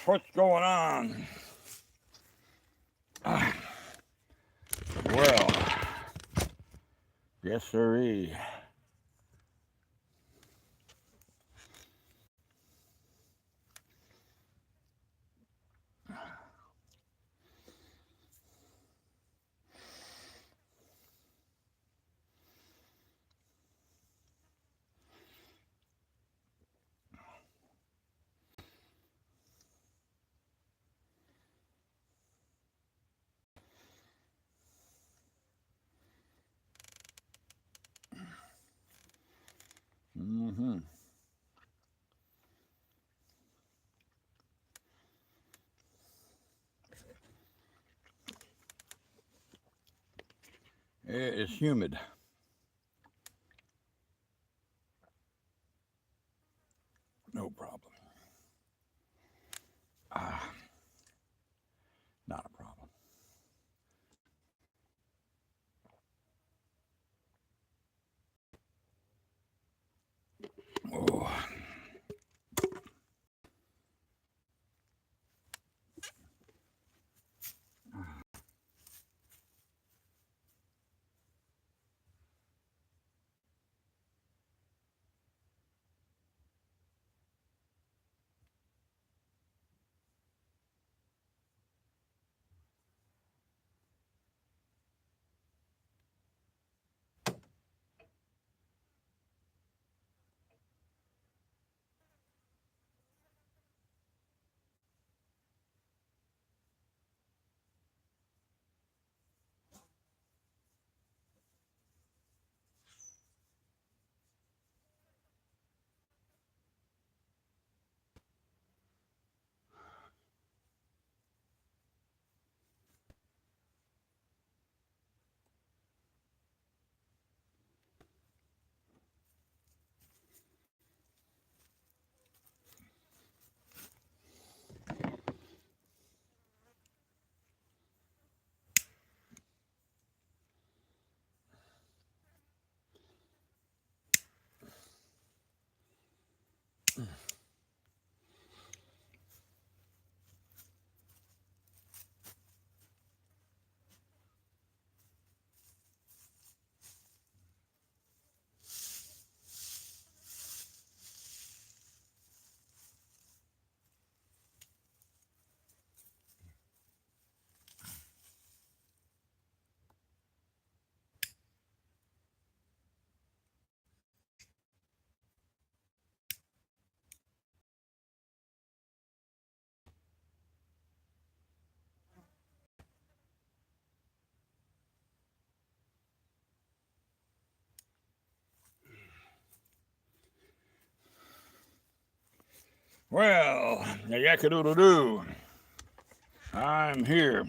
what's going on? Well, yes, sirree. Mm-hmm. It is humid. No problem. Not a problem. Oh. Well, yakadoodle-doo. I'm here.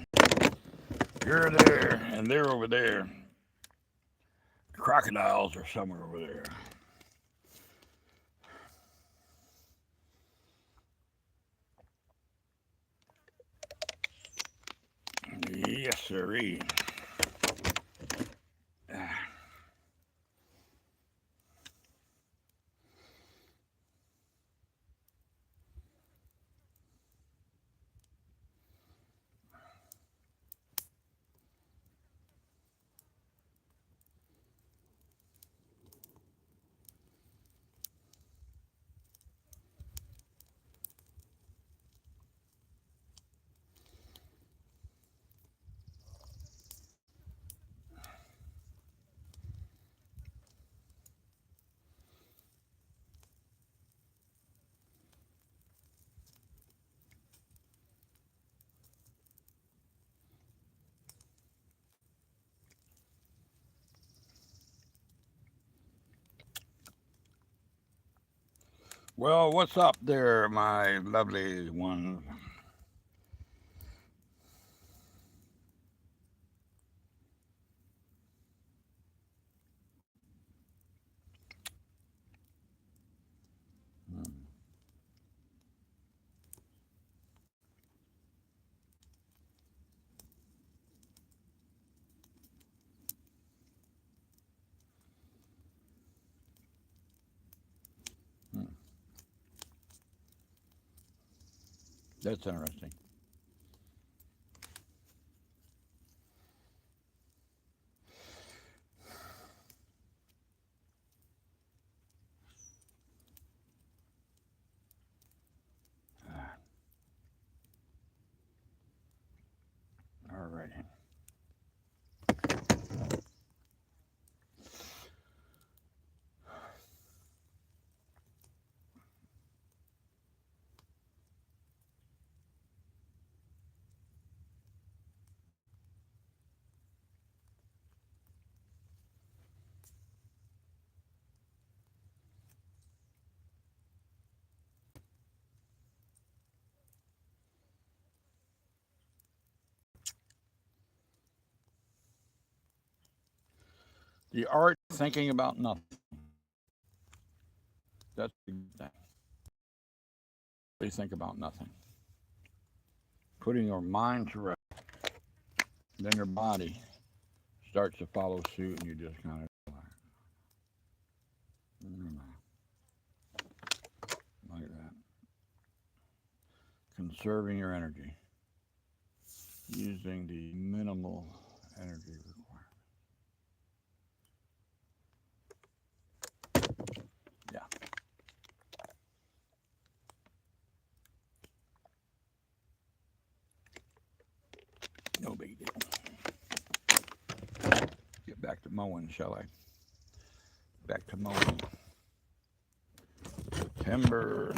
You're there, and they're over there. The crocodiles are somewhere over there. Yes, sirree. Well, what's up there, my lovely one? That's interesting. All righty. The art of thinking about nothing. That's the thing. Really think about nothing. Putting your mind to rest. Then your body starts to follow suit and you just kind of like that. Conserving your energy. Using the minimal energy requirement. Yeah. No big deal. Get back to mowing, shall I? Back to mowing. September.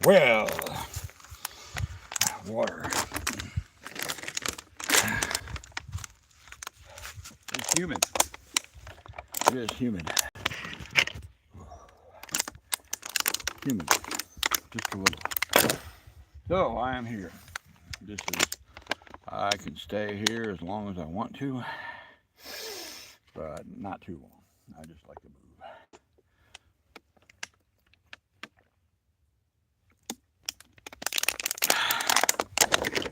Well, water. It's humid. It is humid. Humid. Just a little. So I am here. This is. I can stay here as long as I want to, but not too long. I just like to move.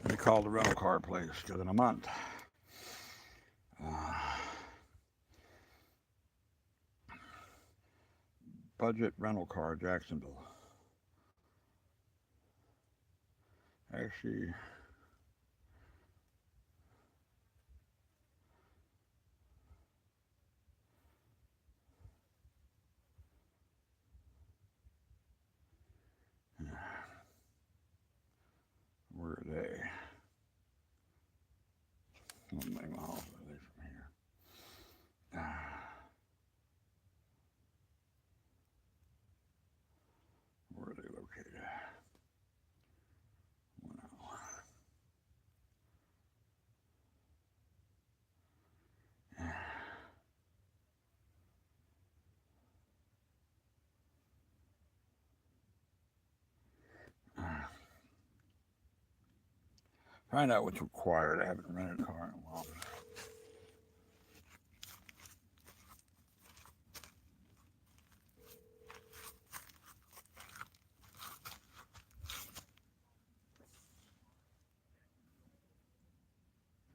Let me call the rental car place because in a month, uh, budget rental car Jacksonville. Actually, where are they? How many miles are they from here? Where are they located? Wow. Find out what's required. I haven't rented a car in a while.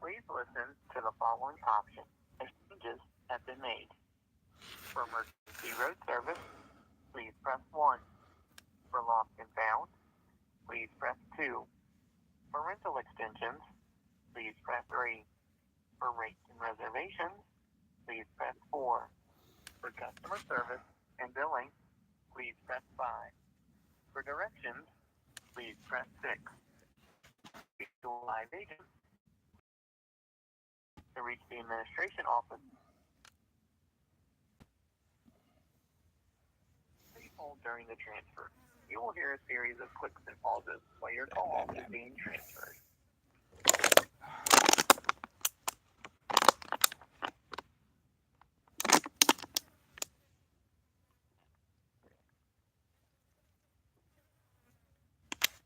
Please listen to the following options as changes have been made. For emergency road service, please press 1. For lost and found, please press 2. For rental extensions, please press 3. For rates and reservations, please press 4. For customer service and billing, please press 5. For directions, please press 6. To a live agent, to reach the administration office, please hold during the transfer. You will hear a series of clicks and pauses while your call is being transferred.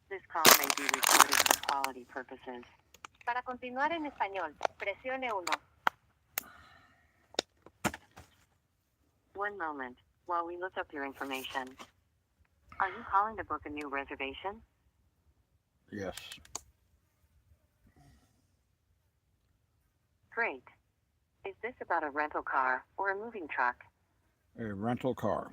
This call may be recorded for quality purposes. Para continuar en español, presione 1. One moment, while we look up your information. Are you calling to book a new reservation? Yes. Great. Is this about a rental car or a moving truck? A rental car.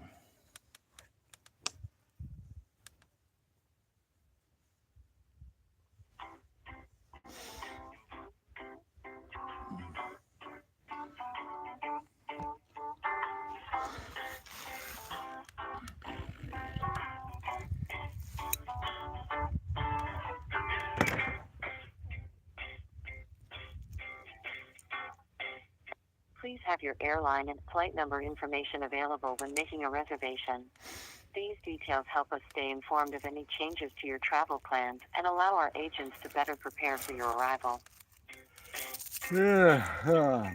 Please have your airline and flight number information available when making a reservation. These details help us stay informed of any changes to your travel plans and allow our agents to better prepare for your arrival. Yeah.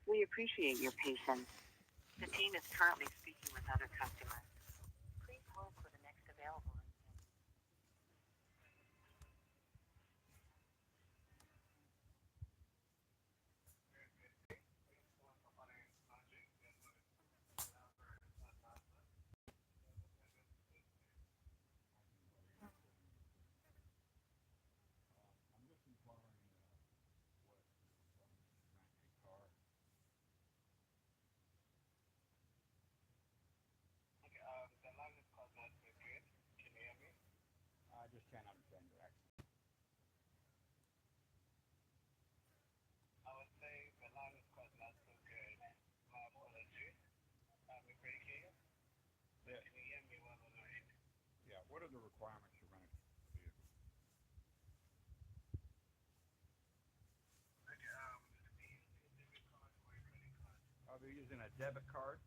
We appreciate your patience. The team is currently speaking with other customers. Please hold for the next available. I just can't understand your accent. What are the requirements to rent a vehicle? Are they using a debit card?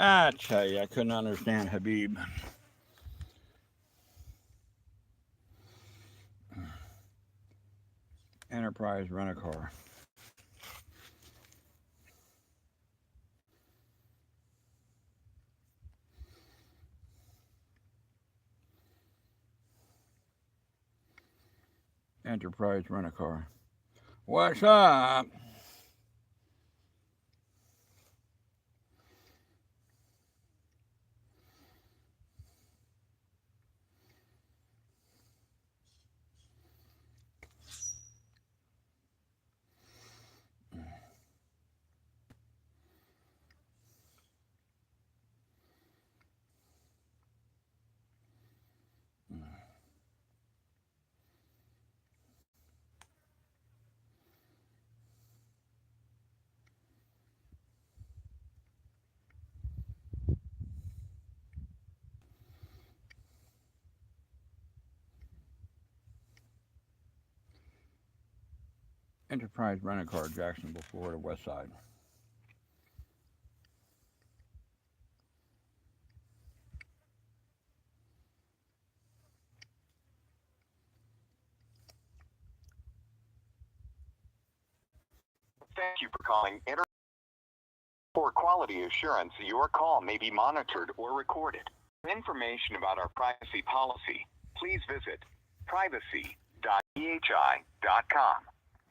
I tell you, I couldn't understand Habib. Enterprise Rent-A-Car. Enterprise Rent-A-Car. What's up? Enterprise Rent-A-Car, Jacksonville, Florida, West Side. Thank you for calling For quality assurance, your call may be monitored or recorded. For information about our privacy policy, please visit privacy.ehi.com.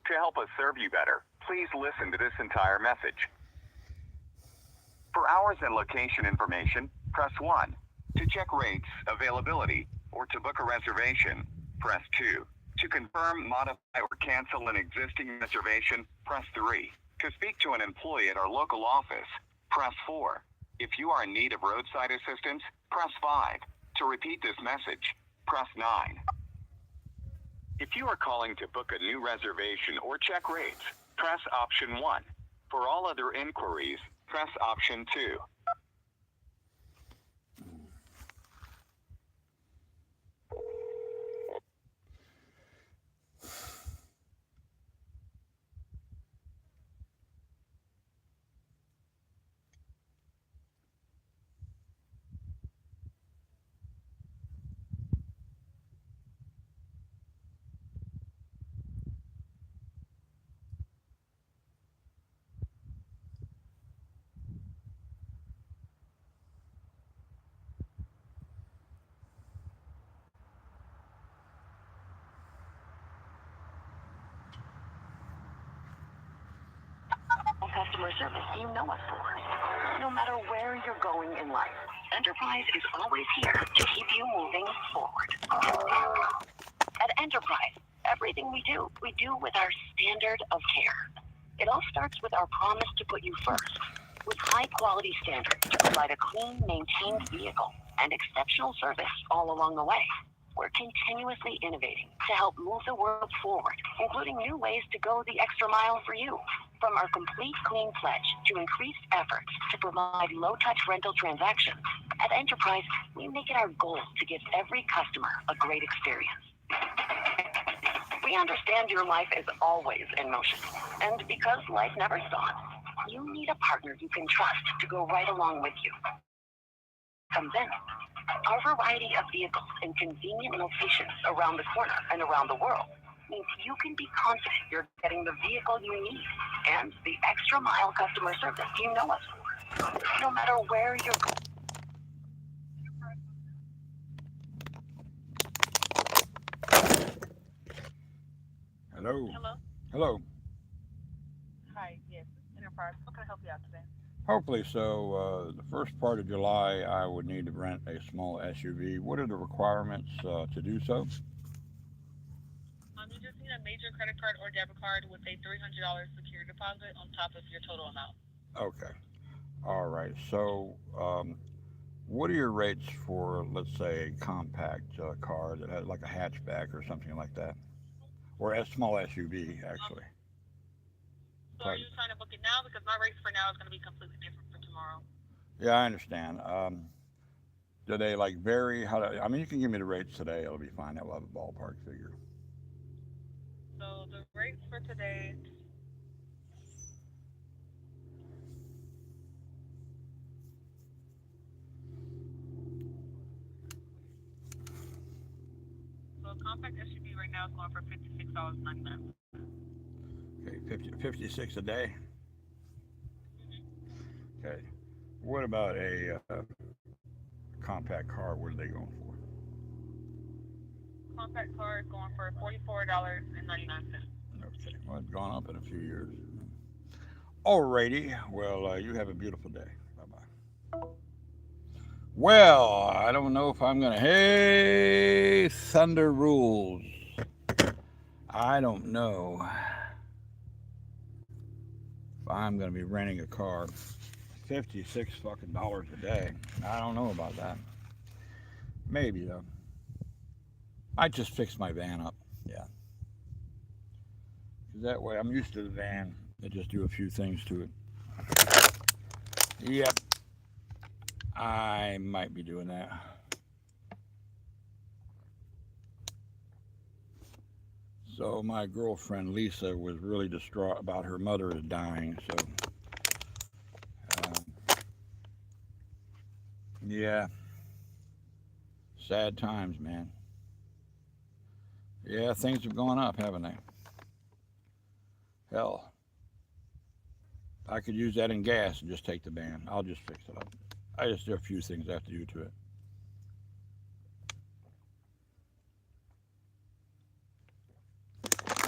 To help us serve you better, please listen to this entire message. For hours and location information, press 1. To check rates, availability, or to book a reservation, press 2. To confirm, modify, or cancel an existing reservation, press 3. To speak to an employee at our local office, press 4. If you are in need of roadside assistance, press 5. To repeat this message, press 9. If you are calling to book a new reservation or check rates, press option 1. For all other inquiries, press option 2. Customer service you know us for. No matter where you're going in life, Enterprise is always here to keep you moving forward. At Enterprise, Everything we do with our standard of care. It all starts with our promise to put you first, with high-quality standards to provide a clean, maintained vehicle and exceptional service all along the way. We're continuously innovating to help move the world forward, including new ways to go the extra mile for you. From our complete clean pledge to increased efforts to provide low-touch rental transactions, at Enterprise, we make it our goal to give every customer a great experience. We understand your life is always in motion, and because life never stops, you need a partner you can trust to go right along with you. Comes in. Our variety of vehicles in convenient locations around the corner and around the world means you can be confident you're getting the vehicle you need and the extra mile customer service you know us for. No matter where you're going. Hello. Hello. Hello. Hi. Yes, Enterprise. How can I help you out today? Hopefully so. The first part of July, I would need to rent a small SUV. What are the requirements to do so? You just need a major credit card or debit card with a $300 security deposit on top of your total amount. Okay. All right. So, what are your rates for, let's say, a compact car that has like a hatchback or something like that? Or a small SUV, actually. So are you trying to book it now? Because my rates for now is going to be completely different for tomorrow. Yeah, I understand. Do they like vary? I mean, you can give me the rates today. It'll be fine. I'll have a ballpark figure. So the rates for today. So a compact SUV right now is going for $56.99. Okay, 56 a day. Okay. What about a compact car? What are they going for? Compact car is going for $44.99. Okay. Well, it's gone up in a few years. Alrighty. Well, you have a beautiful day. Bye-bye. Well, I don't know if I'm going to... Hey, Thunder Rules. I don't know if I'm going to be renting a car. $56 fucking a day. I don't know about that. Maybe, though. I just fix my van up. Yeah. That way I'm used to the van. I just do a few things to it. Yep. I might be doing that. So my girlfriend Lisa was really distraught about her mother dying. So yeah, sad times, man. Yeah, things have gone up, haven't they? Hell, I could use that in gas and just take the van. I'll just fix it up. I just do a few things I have to do to it.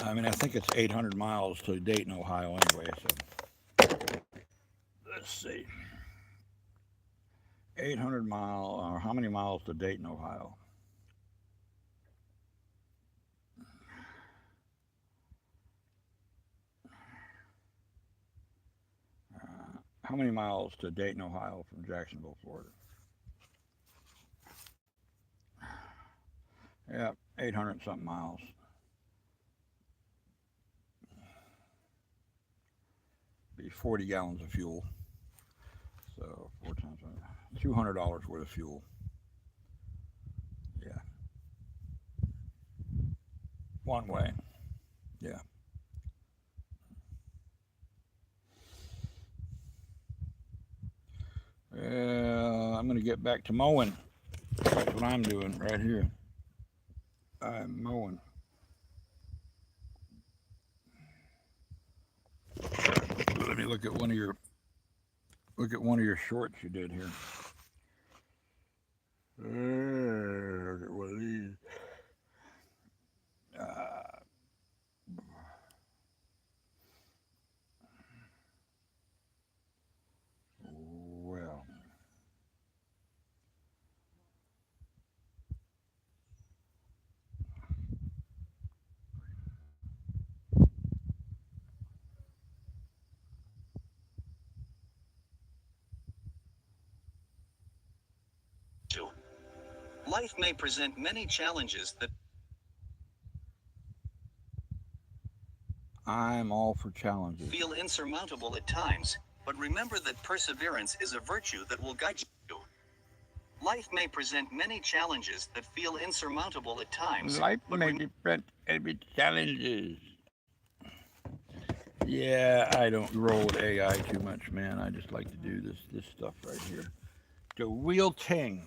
I mean, I think it's 800 miles to Dayton, Ohio anyway, so let's see. 800 miles, or how many miles to Dayton, Ohio? How many miles to Dayton, Ohio from Jacksonville, Florida? Yeah, 800 something miles. Be 40 gallons of fuel. So 4 times $200 worth of fuel. Yeah. One way. Yeah. I'm going to get back to mowing. That's what I'm doing right here. I'm mowing. Let me look at one of your shorts you did here. Look at one of these. Well, you. Life may present many challenges that I'm all for challenges. feel insurmountable at times, but remember that perseverance is a virtue that will guide you. Life may present many challenges that feel insurmountable at times. Life but may present every challenges. Yeah, I don't roll with AI too much, man. I just like to do this stuff right here. The real thing.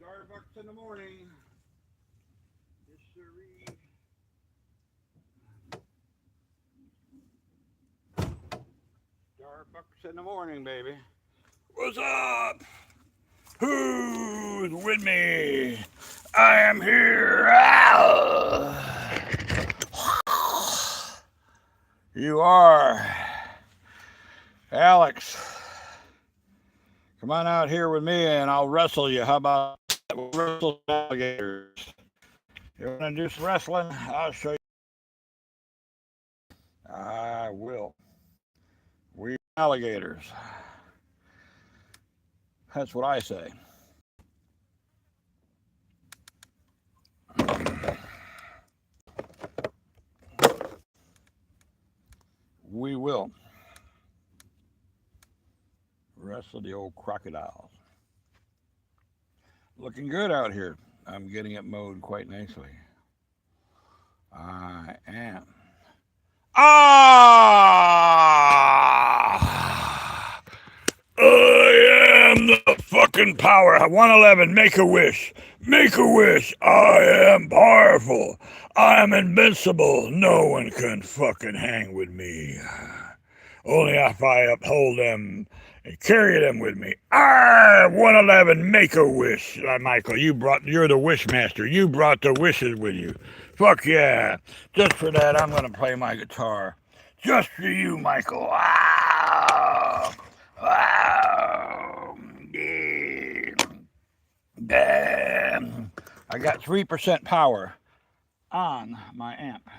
Starbucks in the morning. Yes, sirree. Starbucks in the morning, baby. What's up? Who's with me? I am here. You are. Alex. Come on out here with me and I'll wrestle you. How about that? We'll wrestle alligators. You want to do some wrestling? I'll show you. I will. We alligators. That's what I say. We will wrestle the old crocodiles. Looking good out here. I'm getting it mowed quite nicely. I am. I am the fucking power. 111, make a wish. Make a wish. I am powerful. I am invincible. No one can fucking hang with me. Only if I uphold them and carry them with me. 111, make a wish. Michael, you're the wish master. You brought the wishes with you. Fuck yeah. Just for that, I'm going to play my guitar. Just for you, Michael. Wow. Wow. Yeah. Damn. I got 3% power on my amp.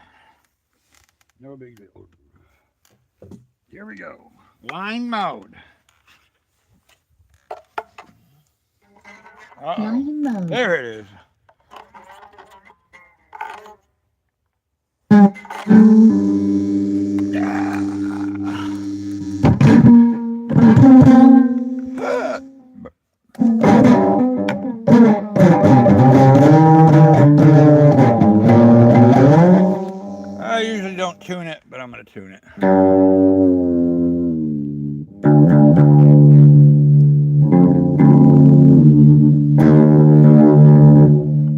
No big deal. Here we go. Line mode. Line mode. There it is. I usually don't tune it, but I'm going to tune it.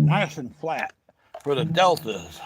Nice and flat for the deltas.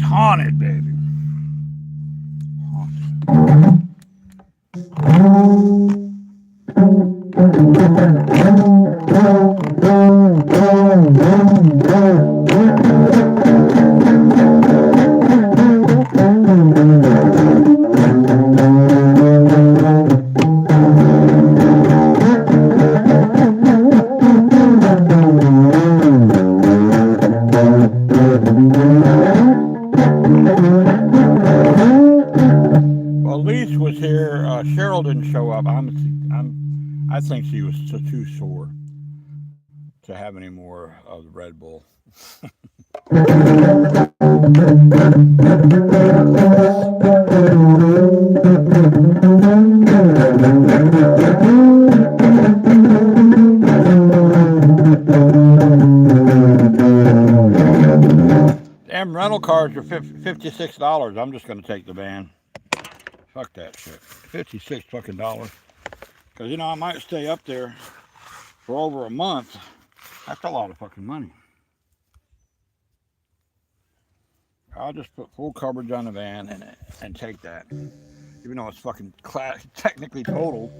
Haunted, baby. Haunted. Well, Lise was here. Cheryl didn't show up. I think she was too sore to have any more of the Red Bull. Damn rental cars are $56. I'm just going to take the van. Fuck that shit. $56 fucking dollars. Because, you know, I might stay up there for over a month. That's a lot of fucking money. I'll just put full coverage on the van and take that. Even though it's fucking technically total.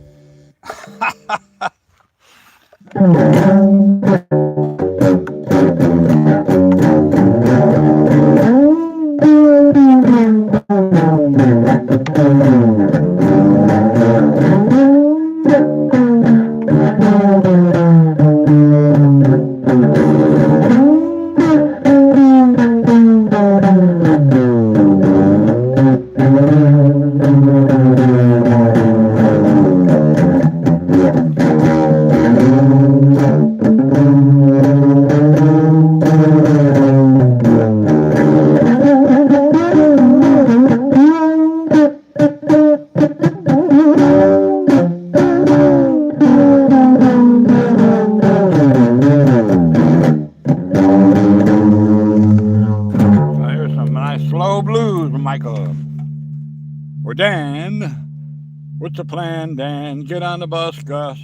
Or Dan, what's the plan, Dan? Get on the bus, Gus.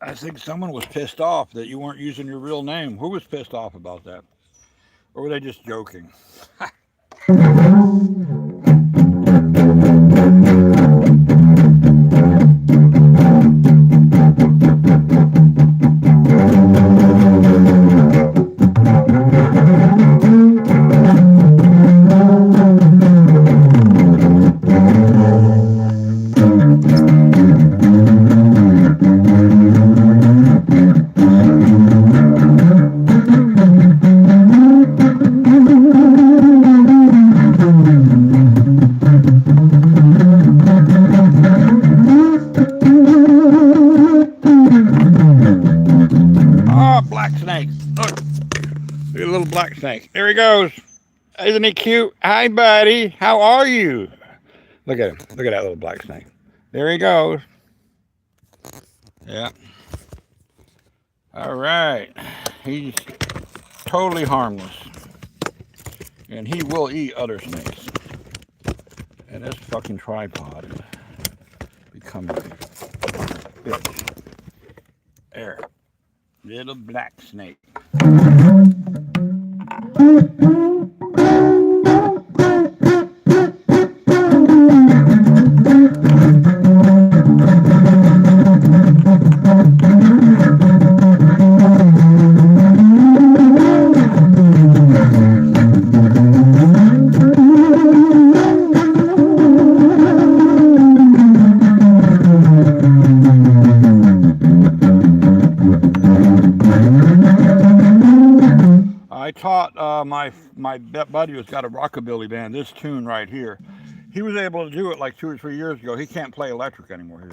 I think someone was pissed off that you weren't using your real name. Who was pissed off about that? Or were they just joking? he goes. Isn't he cute? Hi, buddy. How are you? Look at him. Look at that little black snake. There he goes. Yeah. All right. He's totally harmless. And he will eat other snakes. And this fucking tripod is becoming a bitch. There. Little black snake. I taught my buddy who's got a rockabilly band this tune right here. He was able to do it like 2 or 3 years ago. He can't play electric anymore.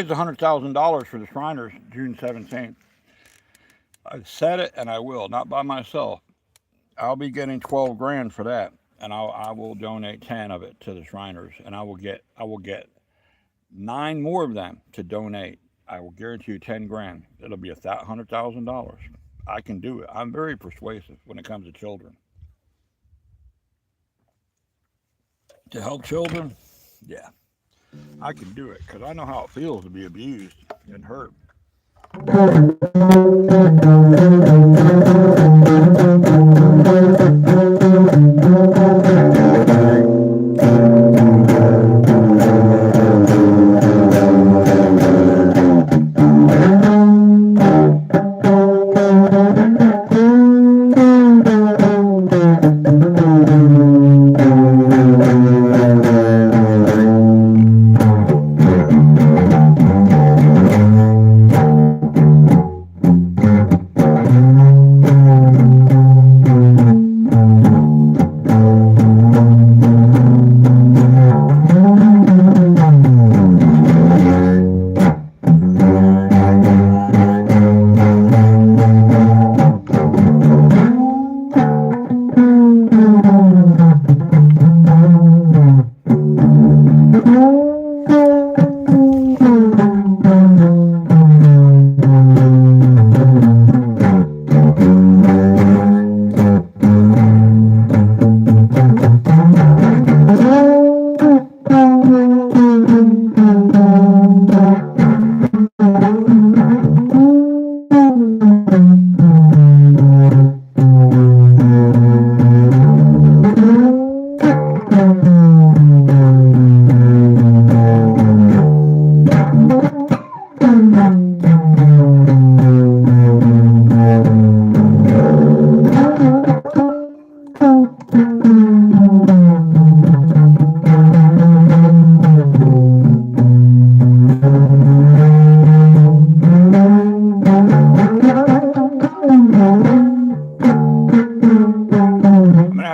$100,000 for the Shriners June 17th. I said it, and I will, not by myself. I'll be getting 12 grand for that, and I will donate 10 of it to the Shriners, and I will get 9 more of them to donate. I will guarantee you 10 grand. It'll be $100,000. I can do it. I'm very persuasive when it comes to children. To help children, yeah. I can do it because I know how it feels to be abused and hurt.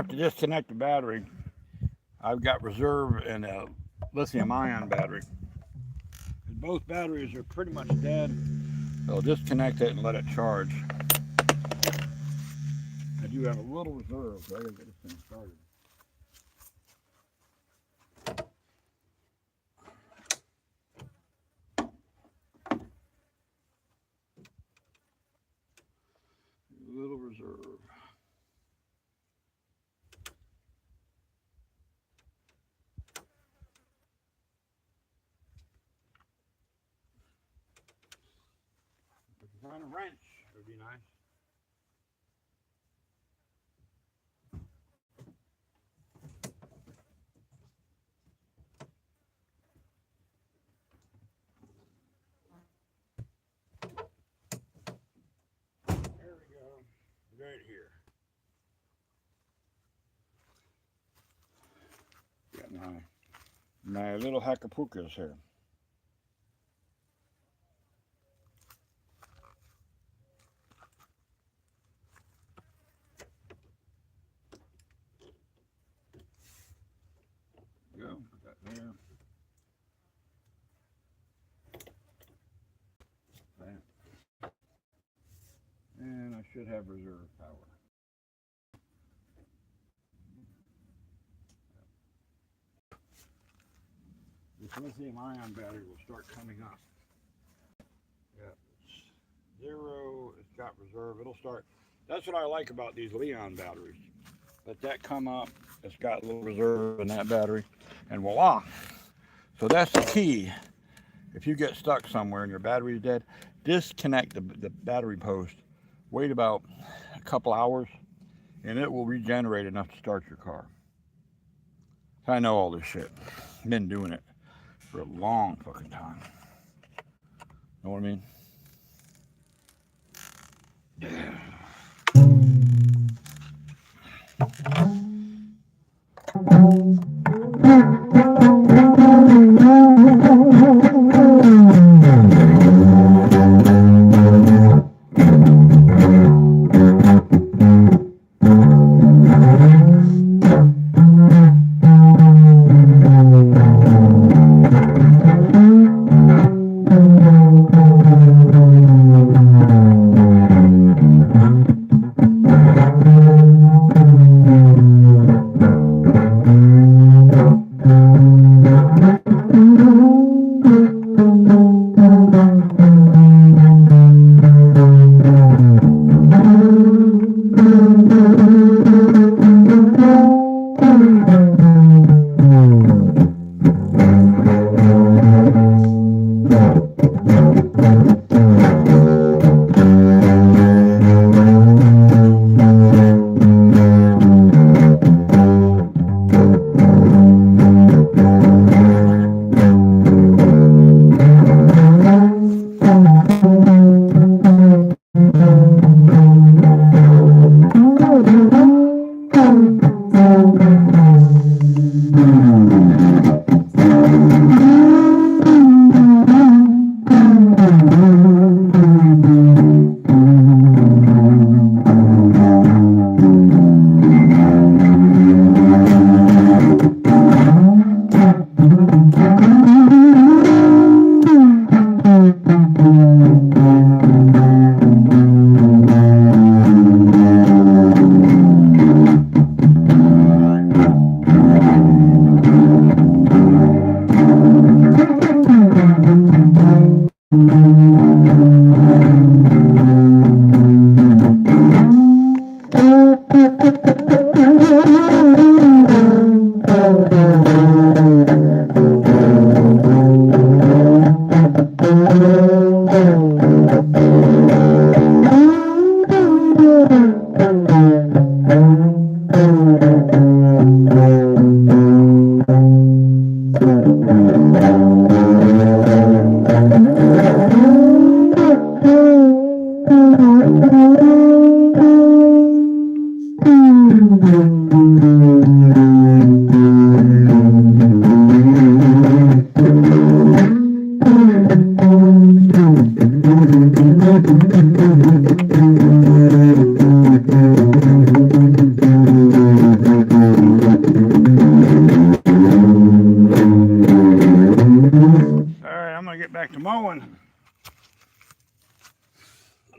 Disconnect the battery. I've got reserve and a lithium-ion battery. And both batteries are pretty much dead. So disconnect it and let it charge. I do have a little reserve, so I gotta get this thing started. A little reserve. Find a wrench would be nice. There we go. Right here. Got my little Hacapucas here. Go, put that there. That. And I should have reserve power. This lithium-ion battery will start coming up. Yeah, it's 0. It's got reserve. It'll start. That's what I like about these Leon batteries. Let that come up. It's got a little reserve in that battery, and voila. So that's the key. If you get stuck somewhere and your battery is dead, disconnect the battery post. Wait about a couple hours, and it will regenerate enough to start your car. I know all this shit. I've been doing it for a long fucking time. Know what I mean? Yeah.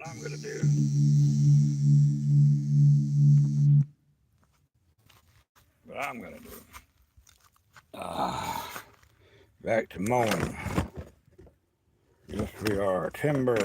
I'm gonna do. What I'm gonna do. Back to mowing. Yes, we are. Timber.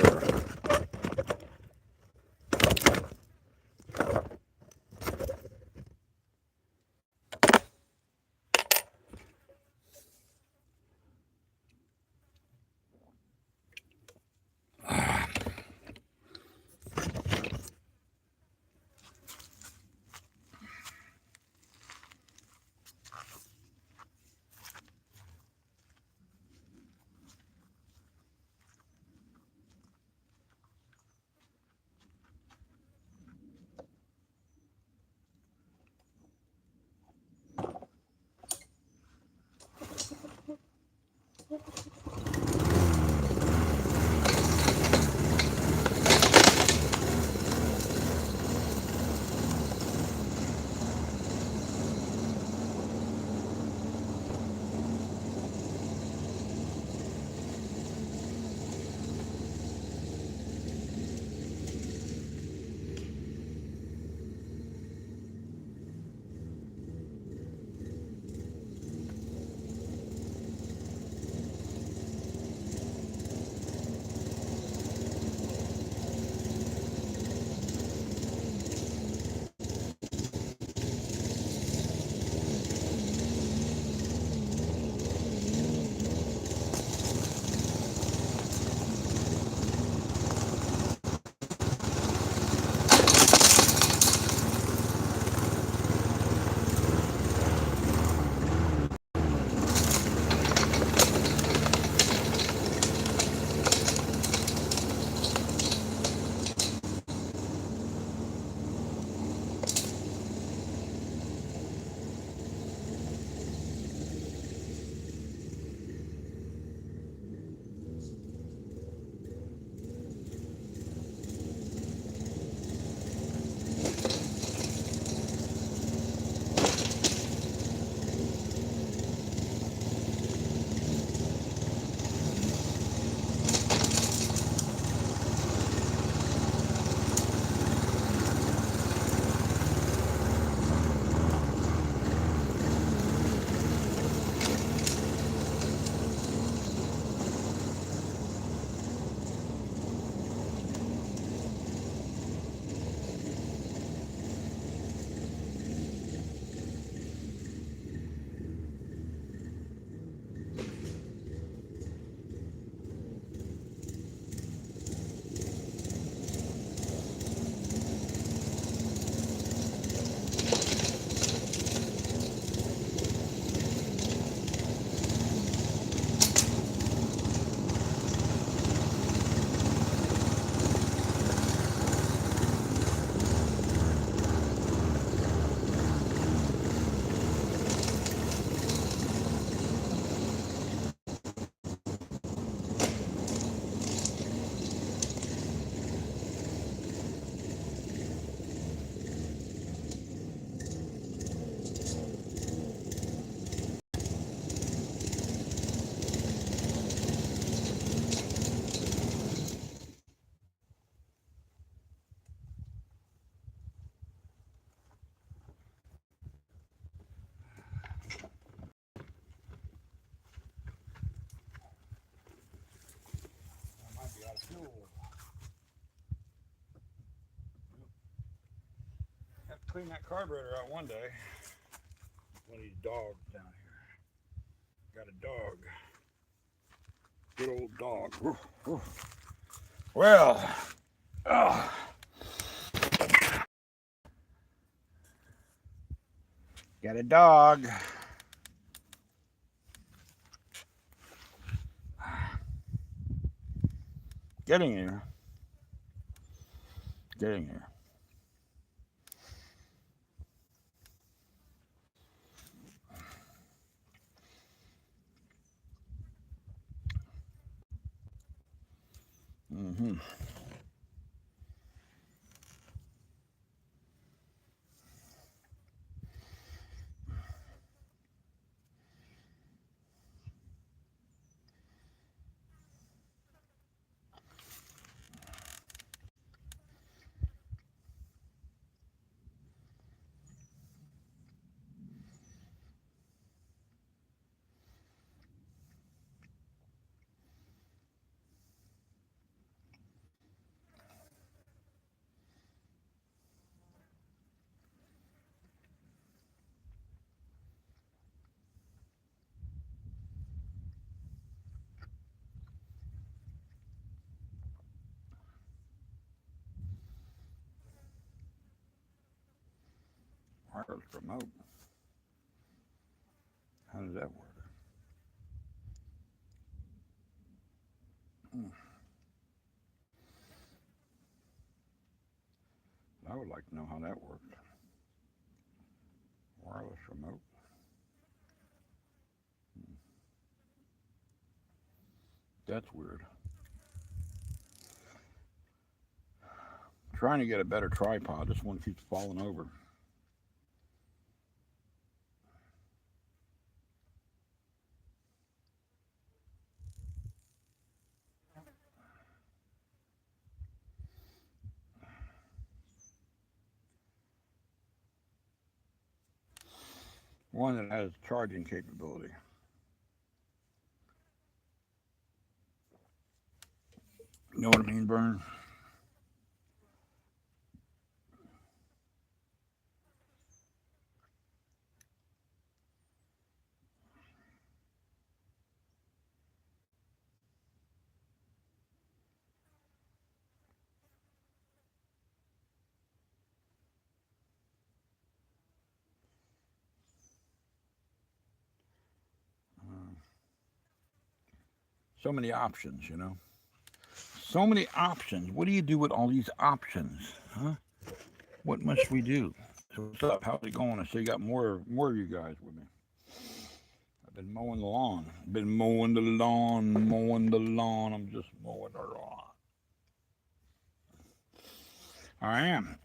Have to clean that carburetor out one day. One of these dogs down here. Got a dog. Good old dog. Woof, woof. Well, got a dog. Getting here. Getting here. Mm-hmm. Wireless remote. How does that work? I would like to know how that works. Wireless remote. That's weird. Trying to get a better tripod. This one keeps falling over. One that has charging capability. You know what I mean, Bern? So many options, you know. So many options. What do you do with all these options, huh? What must we do? So what's up? How's it going? I see you got more of you guys with me. I've been mowing the lawn. Mowing the lawn. I'm just mowing the lawn. I am.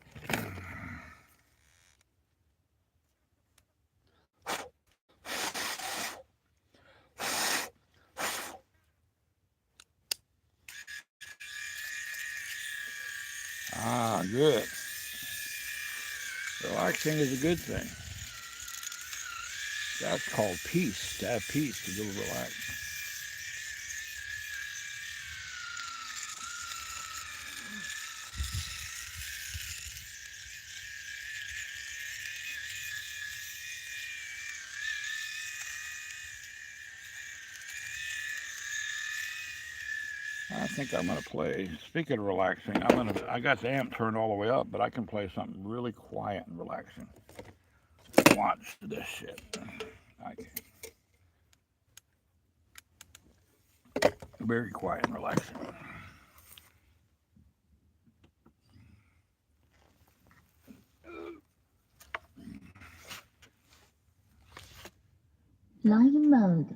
Ah, good. Relaxing is a good thing. That's called peace. To have peace, to go relax. I think I'm gonna play. Speaking of relaxing, I got the amp turned all the way up, but I can play something really quiet and relaxing. Watch this shit. I can. Very quiet and relaxing. Live mode.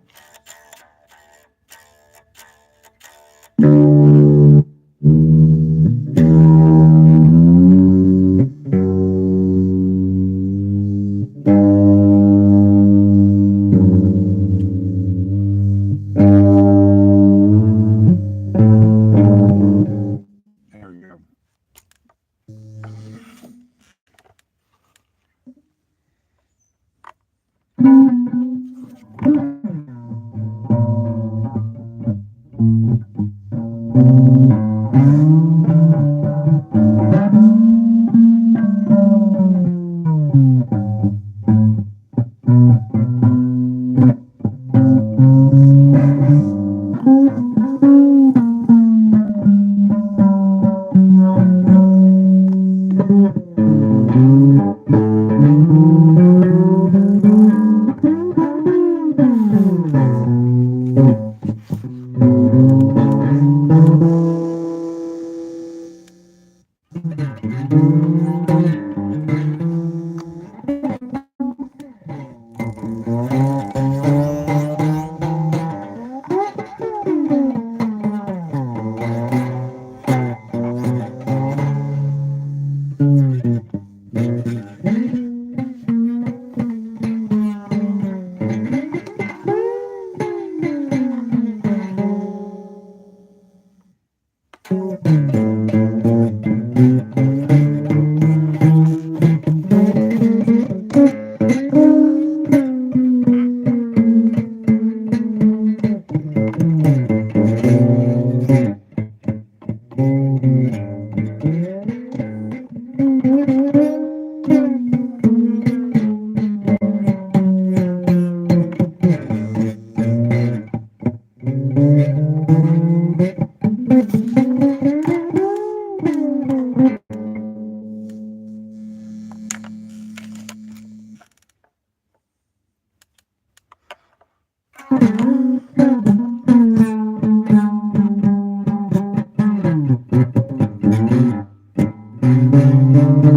Thank you.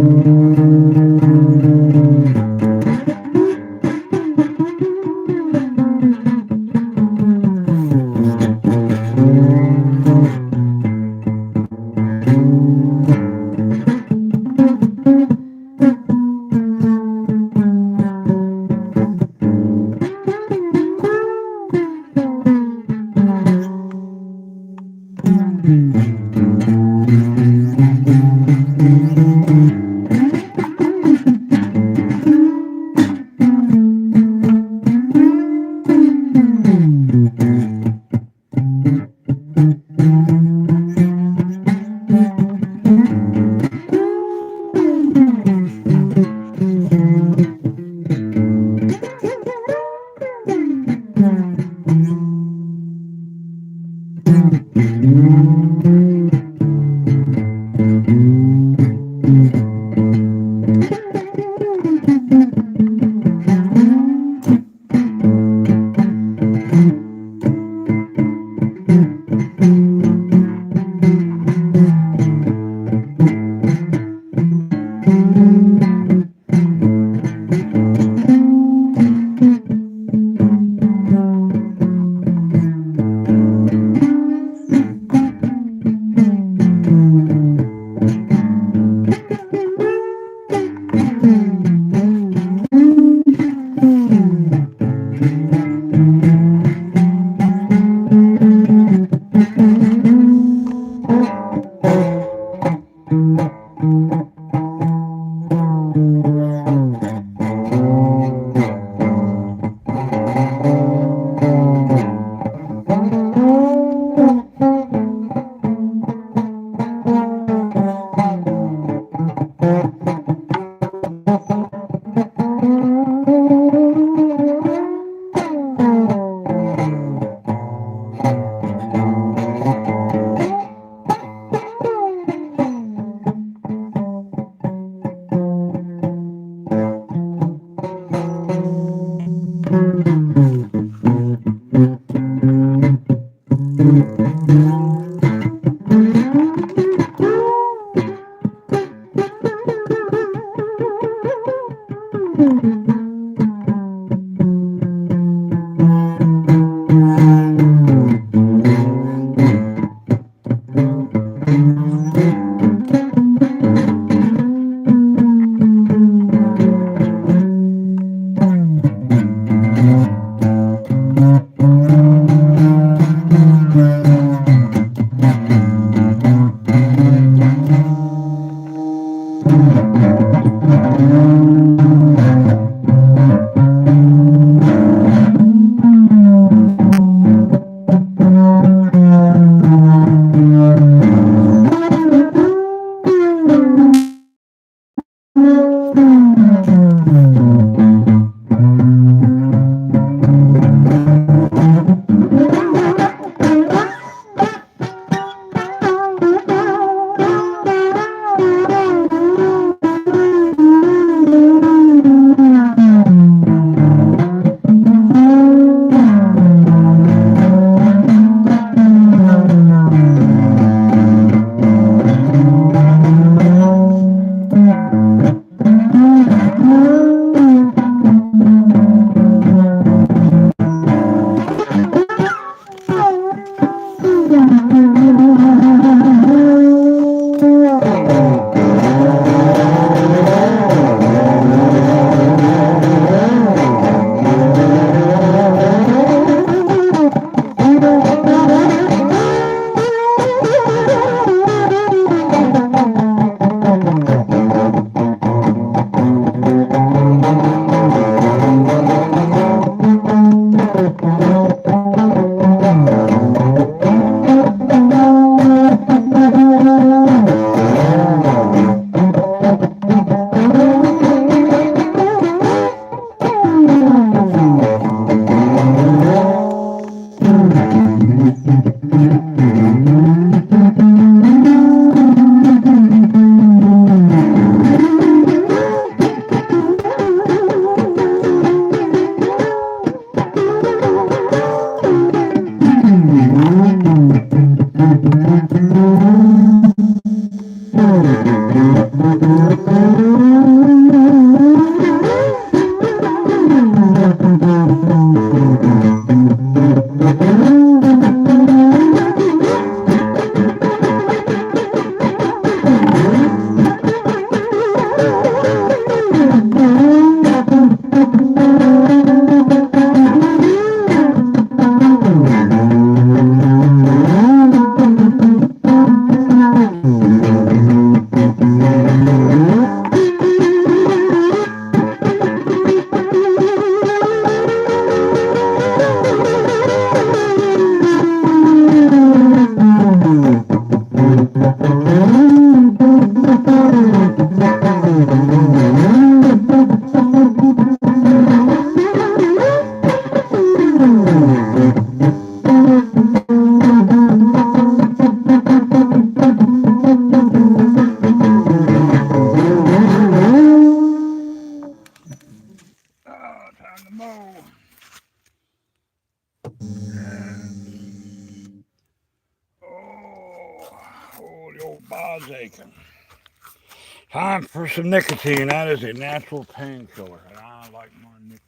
Time for some nicotine. That is a natural painkiller, and I like my nicotine.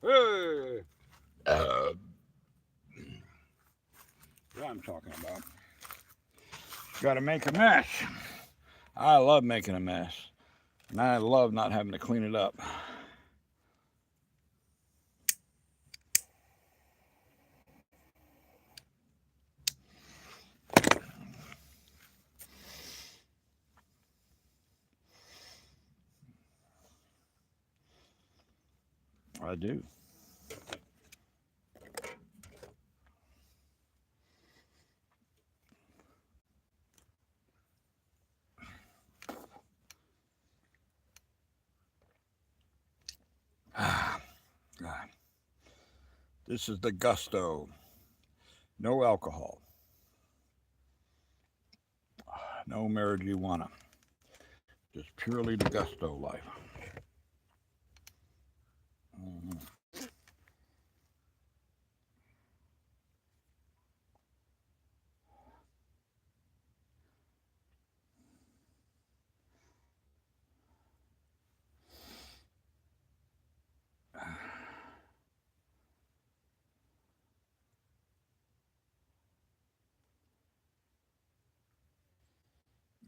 Hey! What I'm talking about. Got to make a mess. I love making a mess. And I love not having to clean it up. I do. God. This is the Gusto. No alcohol. No marijuana. Just purely the Gusto life. Mm-hmm.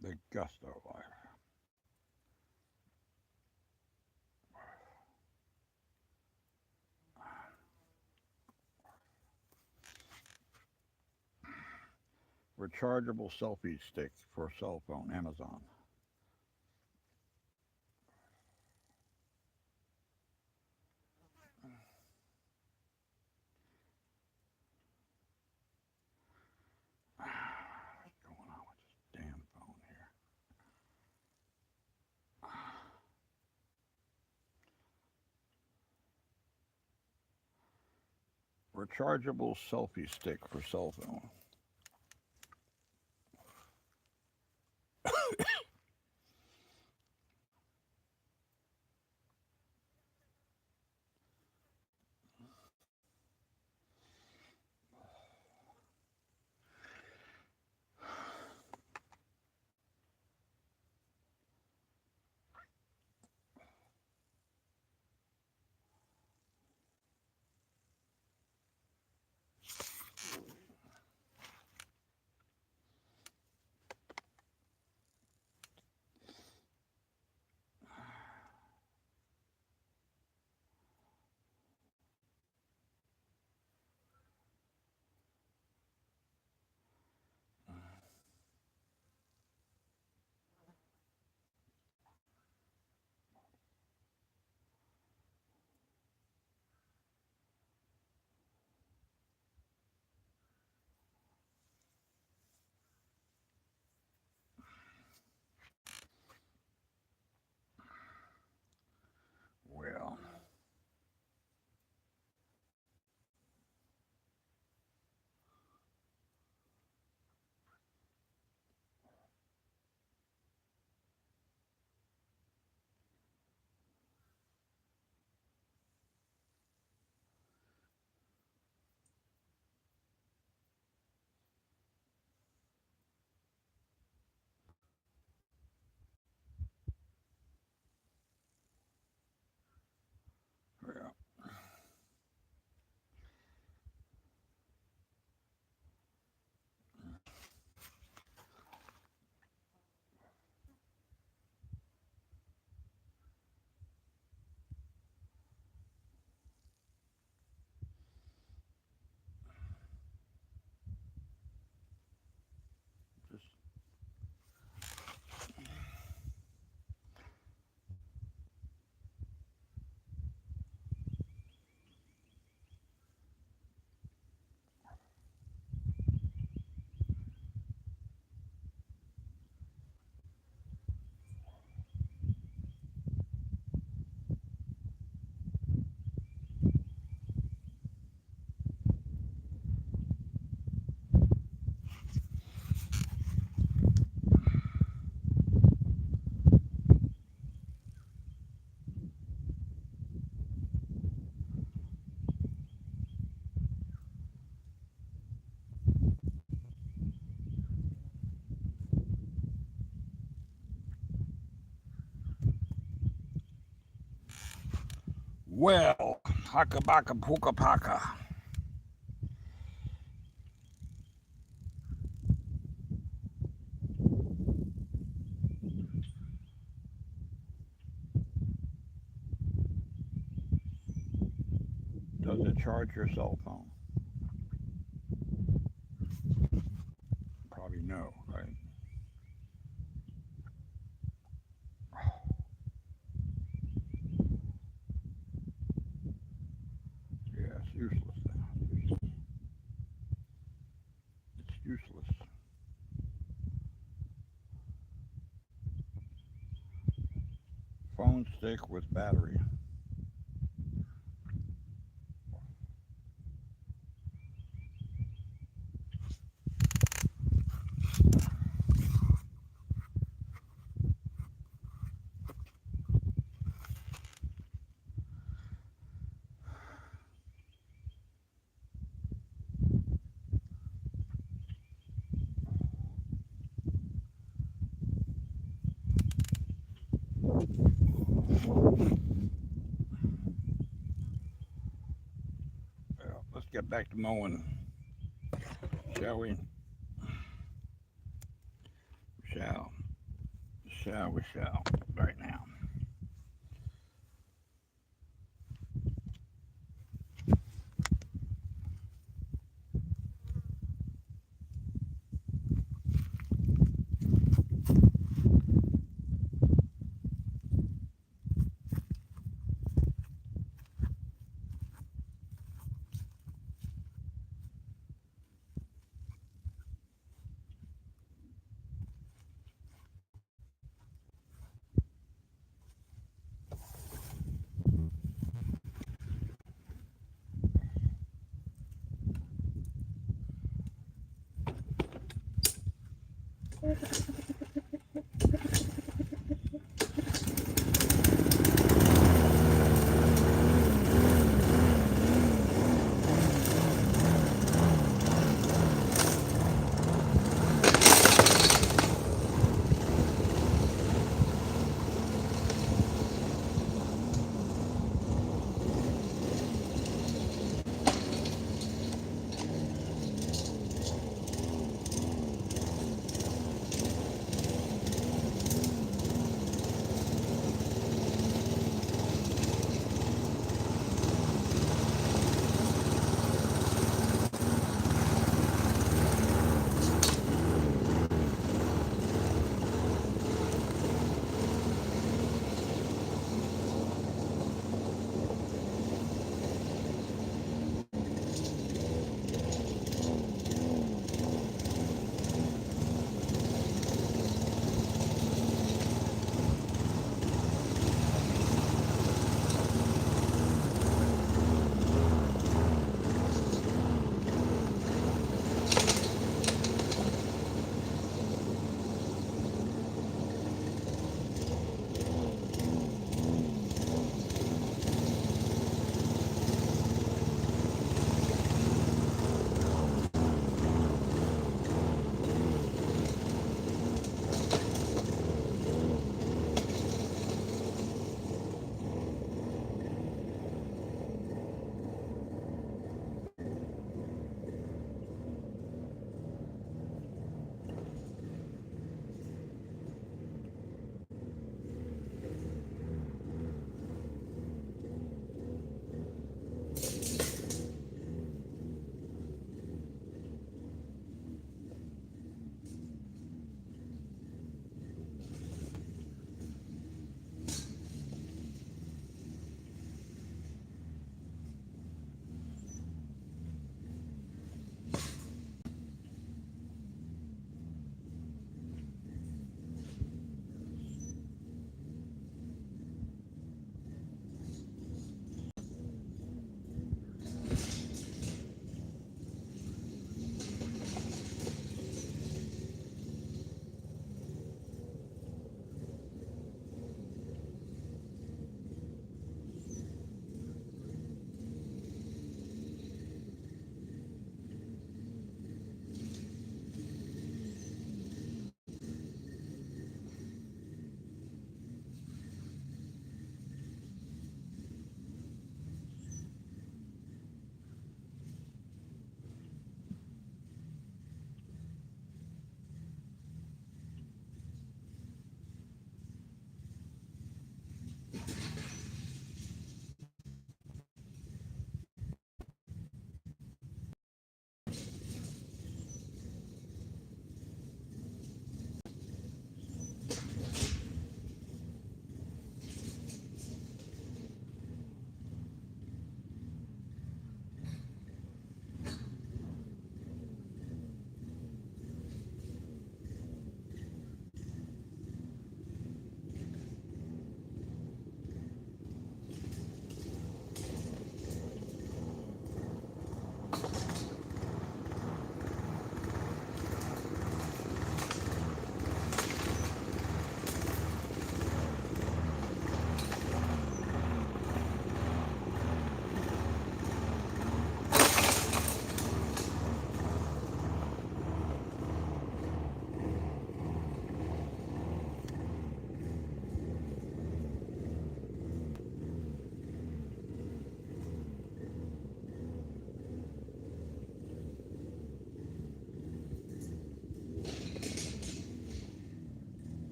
The Gusto life. Rechargeable selfie stick for cell phone, Amazon. What's going on with this damn phone here? Rechargeable selfie stick for cell phone. Well, haka baka puka paka. Does it charge your cell phone? Probably no, right? Yeah, it's useless now. It's useless. Phone stick with battery. Well, let's get back to mowing, shall we? We shall, right now.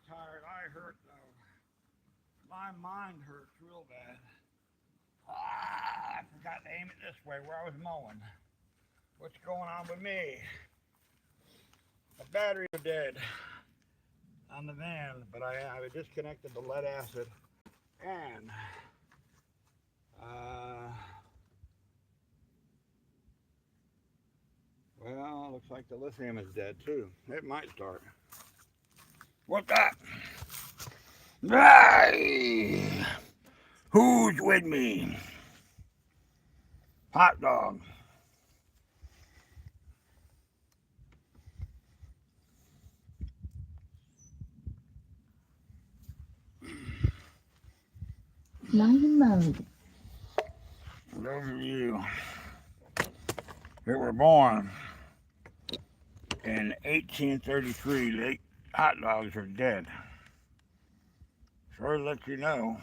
tired. I hurt though. My mind hurts real bad. I forgot to aim it this way where I was mowing. What's going on with me? The batteries are dead on the van, but I disconnected the lead acid and well, looks like the lithium is dead too. It might start. What's that? Hey! Who's with me? Hot dog. Lion mode. Those of you that were born in 1833, late hot dogs are dead. Sure to let you know.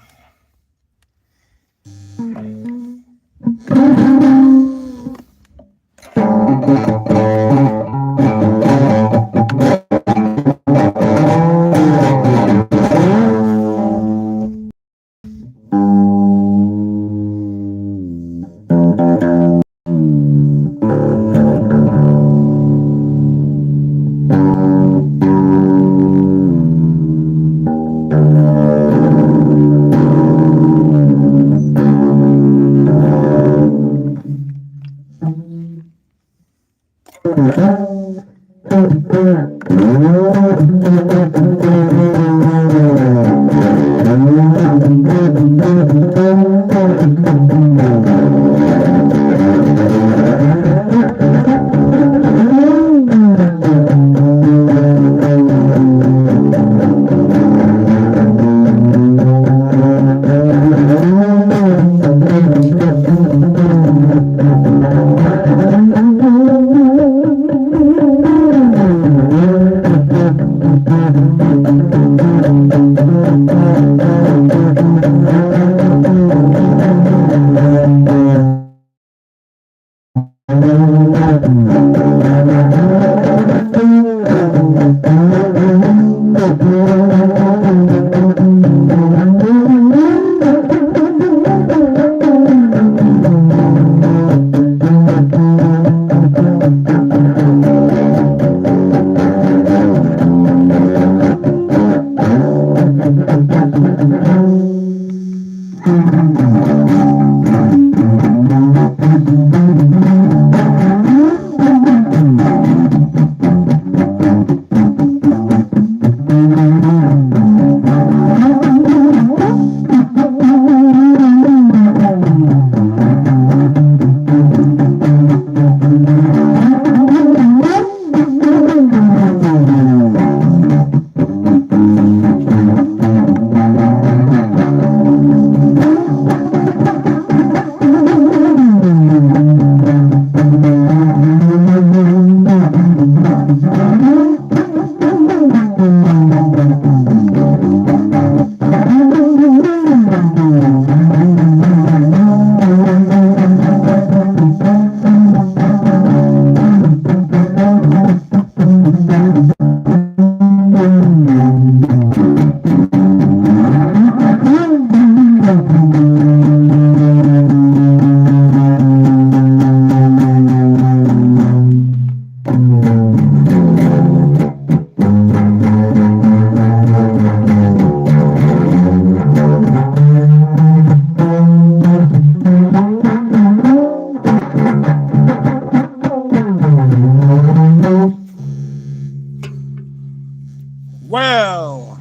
Well,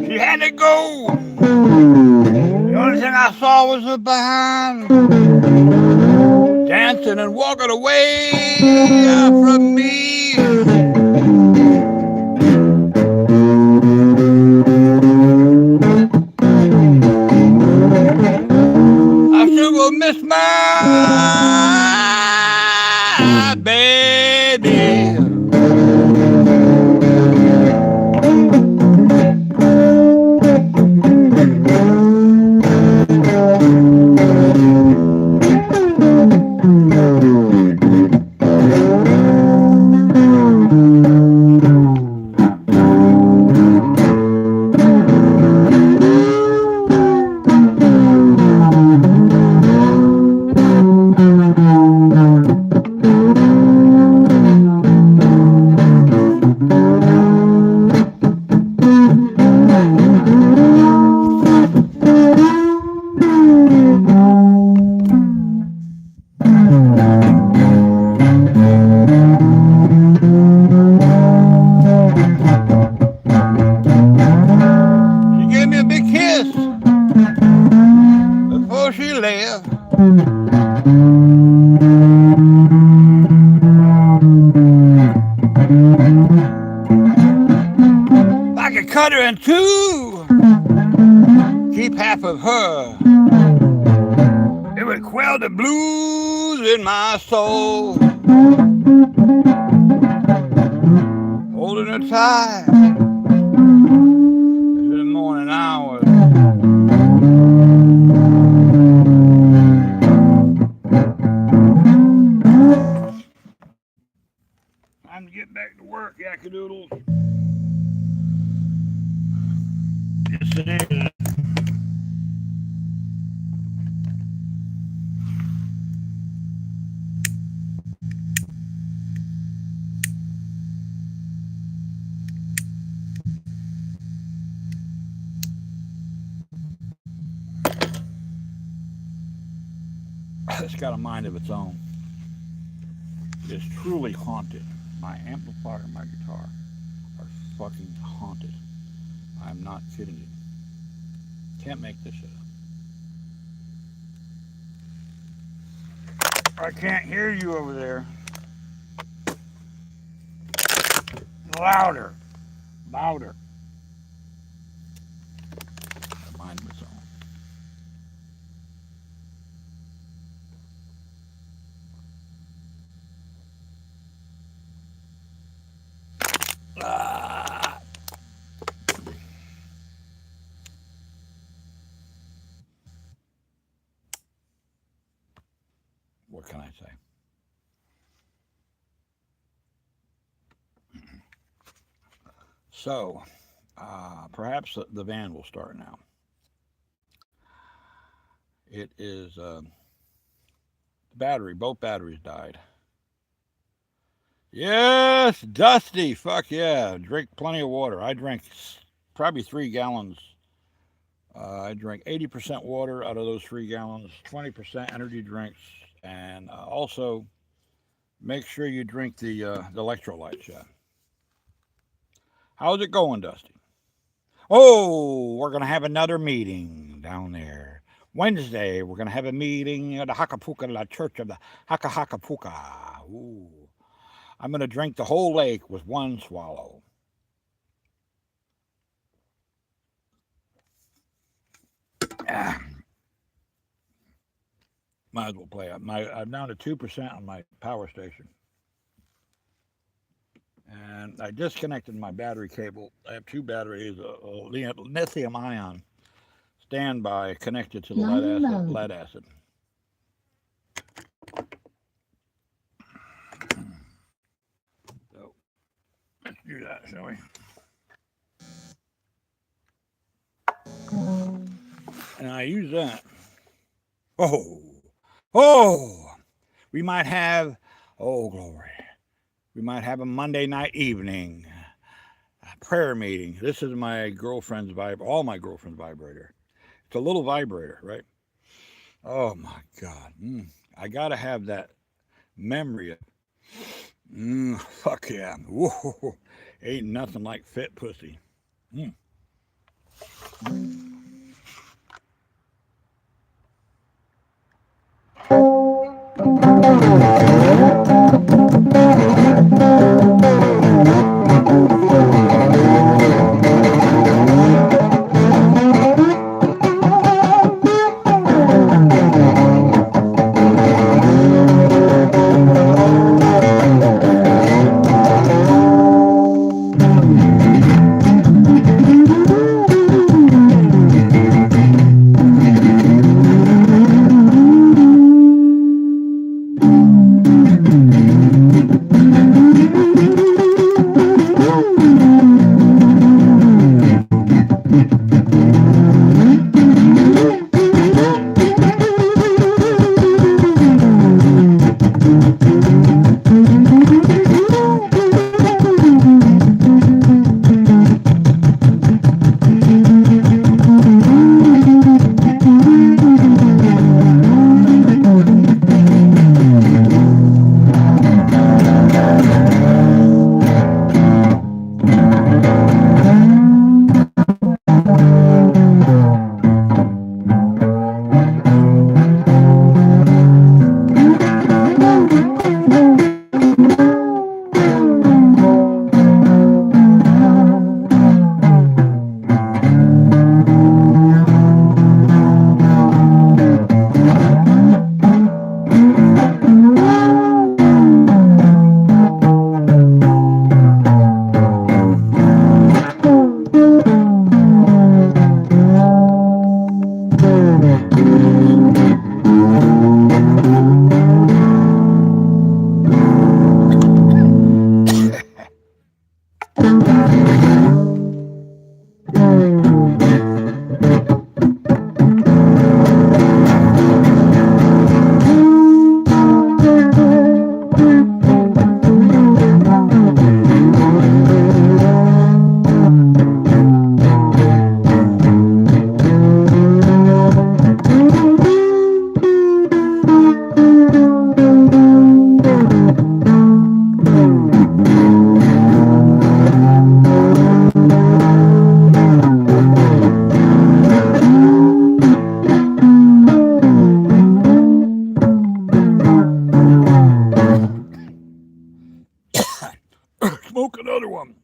She had to go. The only thing I saw was her behind, dancing and walking away from me. I still gonna miss my baby. She left. If I could cut her in two, keep half of her, it would quell the blues in my soul. Holding her tight into the morning hours. Time to get back to work, Yakkadoodles. Yes, it is. It's got a mind of its own. It's truly haunted. My amplifier and my guitar are fucking haunted. I'm not kidding you. Can't make this shit up. I can't hear you over there. Louder. Louder. Mind was on. Ah. What can I say? So, perhaps the van will start now. It is battery. Both batteries died. Yes, Dusty. Fuck yeah. Drink plenty of water. I drank probably 3 gallons. I drank 80% water out of those 3 gallons, 20% energy drinks, and also make sure you drink the electrolytes. Yeah. How's it going, Dusty? Oh, we're going to have another meeting down there. Wednesday, we're going to have a meeting at the Hakapuka, the Church of the Hakapuka. Ooh. I'm going to drink the whole lake with one swallow. Might as well play it. I'm down to 2% on my power station. And I disconnected my battery cable. I have 2 batteries, a lithium ion standby connected to the lead acid. So let's do that, shall we? And I use that. Oh, we might have, oh, glory. We might have a Monday night evening prayer meeting. This is my girlfriend's vibrator, all my girlfriend's vibrator. It's a little vibrator, right? Oh my God. I got to have that memory of, fuck yeah. Whoa, ain't nothing like fit pussy. Smoke another one.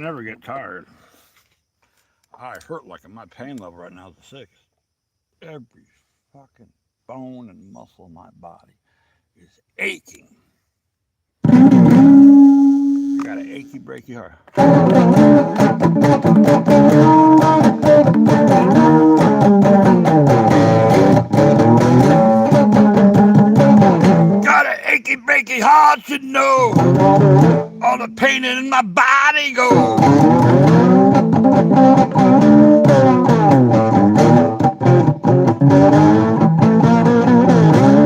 never get tired. I hurt like my pain level right now is a 6. Every fucking bone and muscle in my body is aching. I got an achy, breaky heart. Got an achy, breaky heart, you know. All the pain in my body goes.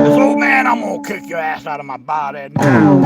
This old man, I'm gonna kick your ass out of my body now.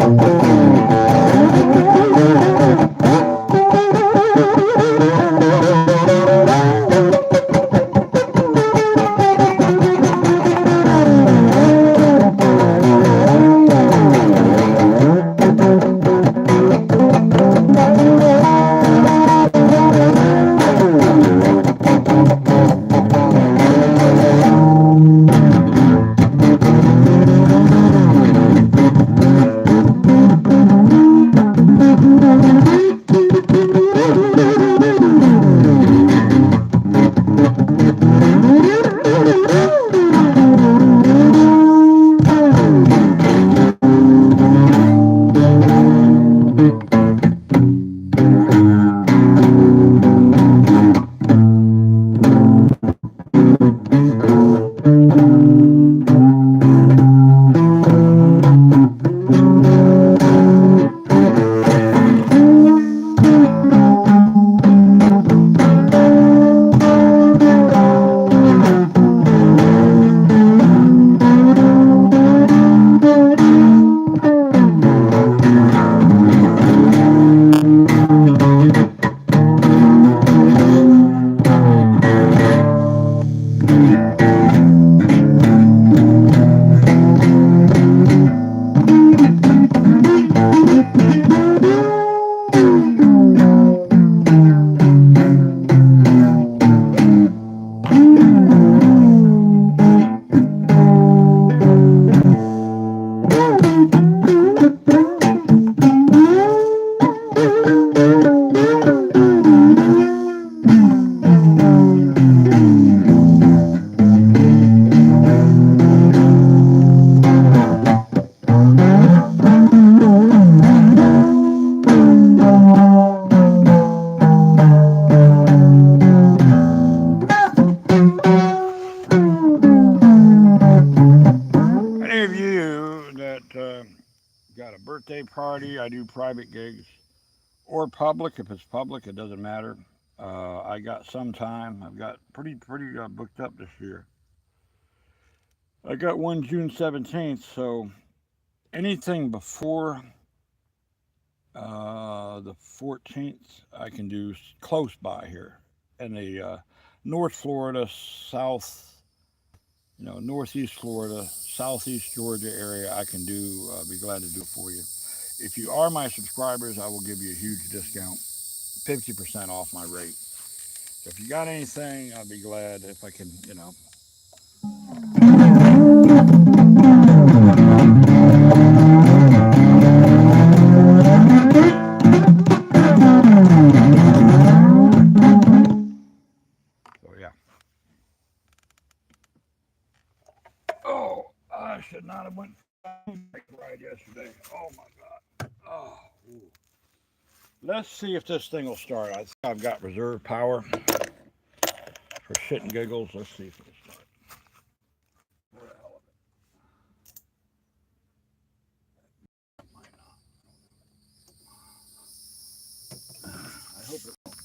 Any of you that got a birthday party, I do private gigs, or public. If it's public, it doesn't matter. I got some time. I've got pretty booked up this year. I got one June 17th, so anything before the 14th, I can do close by here in the North Florida, South, Northeast Florida, Southeast Georgia area. I can do. Be glad to do it for you. If you are my subscribers, I will give you a huge discount, 50% off my rate. So if you got anything, I'll be glad if I can, So yeah. Oh, I should not have went ride yesterday. Oh my God. Oh. Ooh. Let's see if this thing will start. I think I've got reserve power for shit and giggles. Let's see if it'll start. Where the hell is it? Might not. I hope it won't.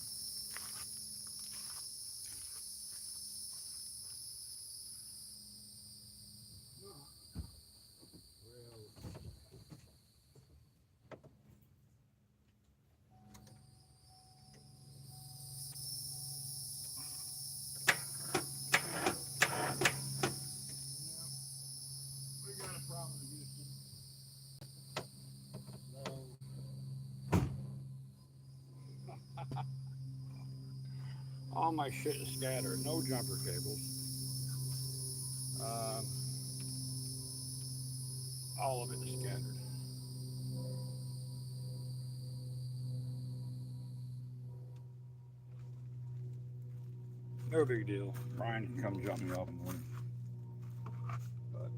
We got a problem in Houston. All my shit is scattered. No jumper cables. All of it is scattered. No big deal. Brian can come jump me off in the morning. But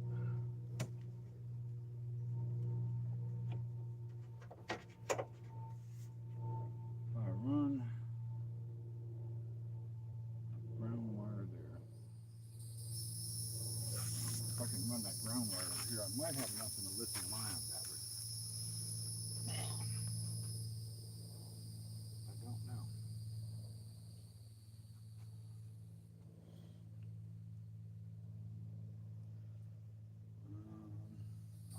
if I run ground wire there, if I can run that ground wire over here, I might have enough in the lithium ion battery. I don't know.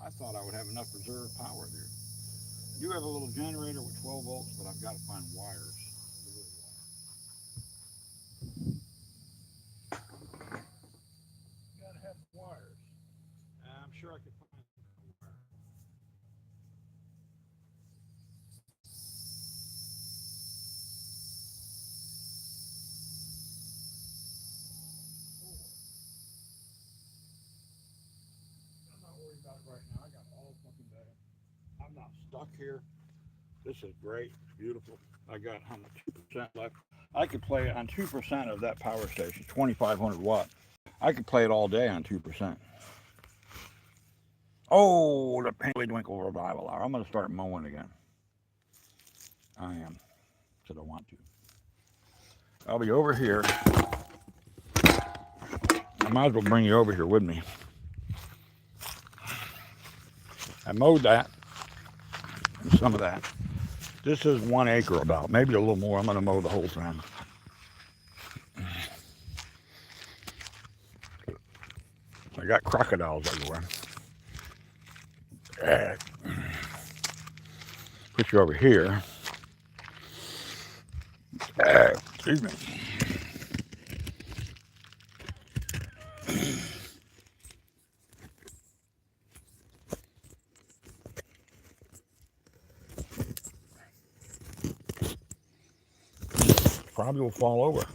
I thought I would have enough reserve power there. I do have a little generator with 12 volts, but I've got to find wires. Got to have wires. I'm sure I could find a wire. I'm not worried about it right now. I got all fucking day. I'm not stuck here. This is great. It's beautiful. I got how much 2% left. I could play it on 2% of that power station, 2,500 watt. I could play it all day on 2%. Oh, the Penguin-Winkle Revival Hour. I'm going to start mowing again. I am, because I want to. I'll be over here. I might as well bring you over here with me. I mowed that and some of that. This is 1 acre about, maybe a little more. I'm going to mow the whole thing. I got crocodiles everywhere. Put you over here. Excuse me. Probably will fall over.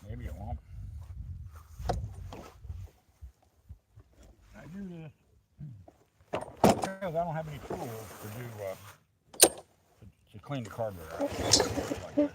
Maybe it won't. I do this because I don't have any tools to do to clean the carburetor out. Like that.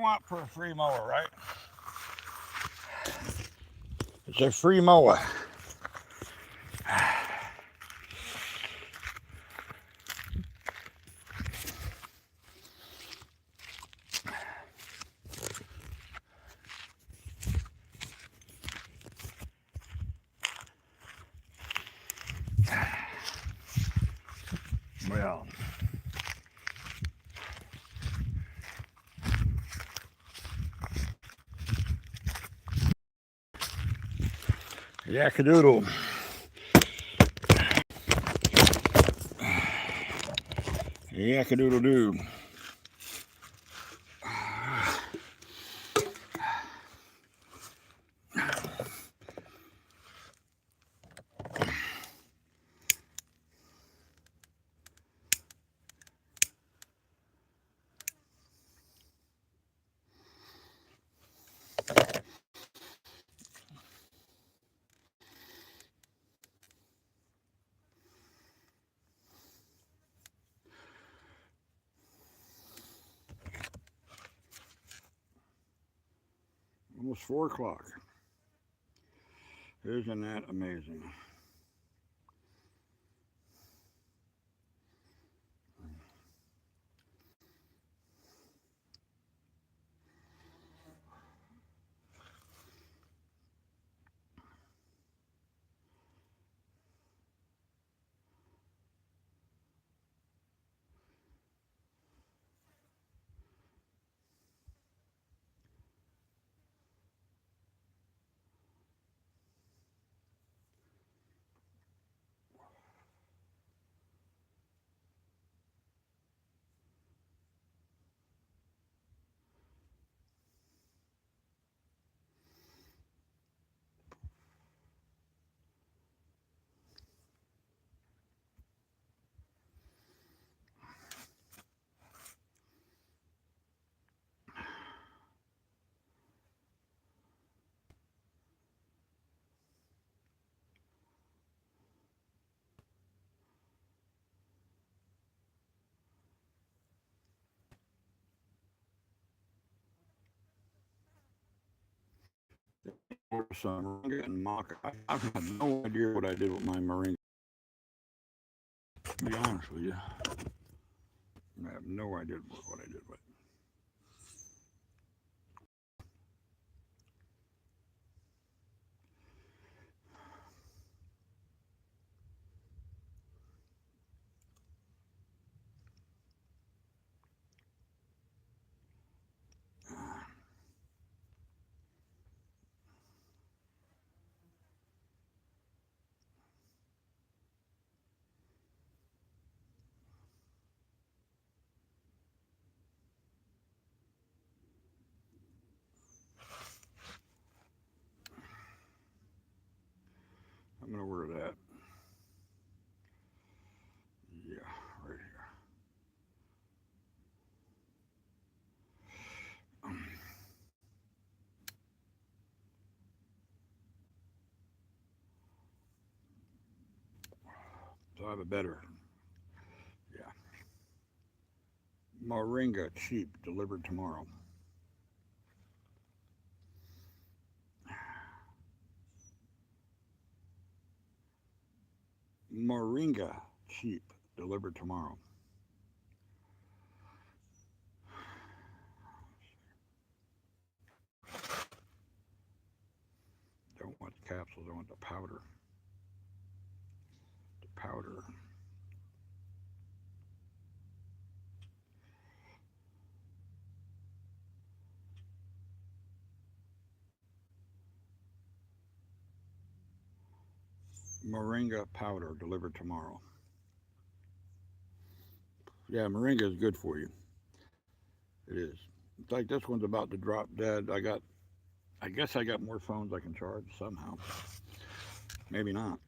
want for a free mower, right? It's a free mower. Well, Yakadoodle. Yakadoodle doo. Almost 4 o'clock. Isn't that amazing? Some moringa and maca. I've had no idea what I did with my moringa. To be honest with you, I have no idea what I did with it. I'm gonna wear that. Yeah, right here. So I have a better, yeah. Moringa cheap, delivered tomorrow. Moringa cheap, delivered tomorrow. Don't want the capsules, I want the powder. The powder. Moringa powder, delivered tomorrow. Yeah, moringa is good for you. It is. It's like this one's about to drop dead. I guess I got more phones I can charge somehow. Maybe not.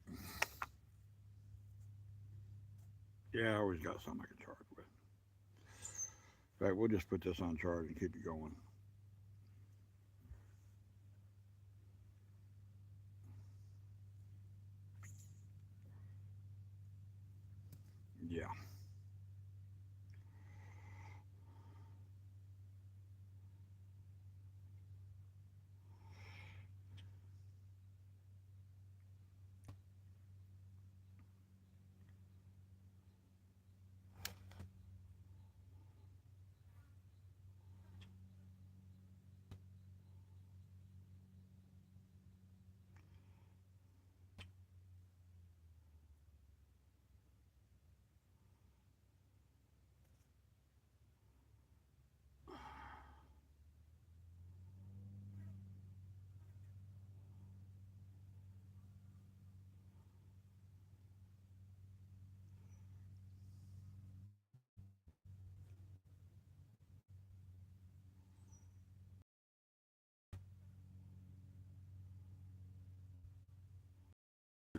Yeah, I always got something I can charge with. In fact, we'll just put this on charge and keep it going. Yeah.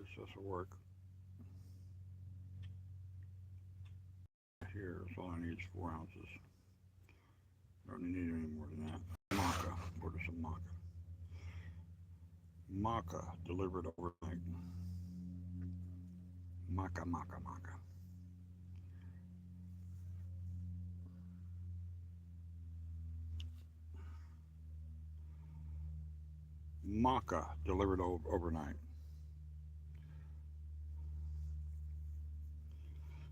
This will work. Here, that's all I need is 4 ounces. Don't need any more than that. Maca. Order some maca. Maca delivered overnight. Maca, maca, maca. Maca delivered overnight.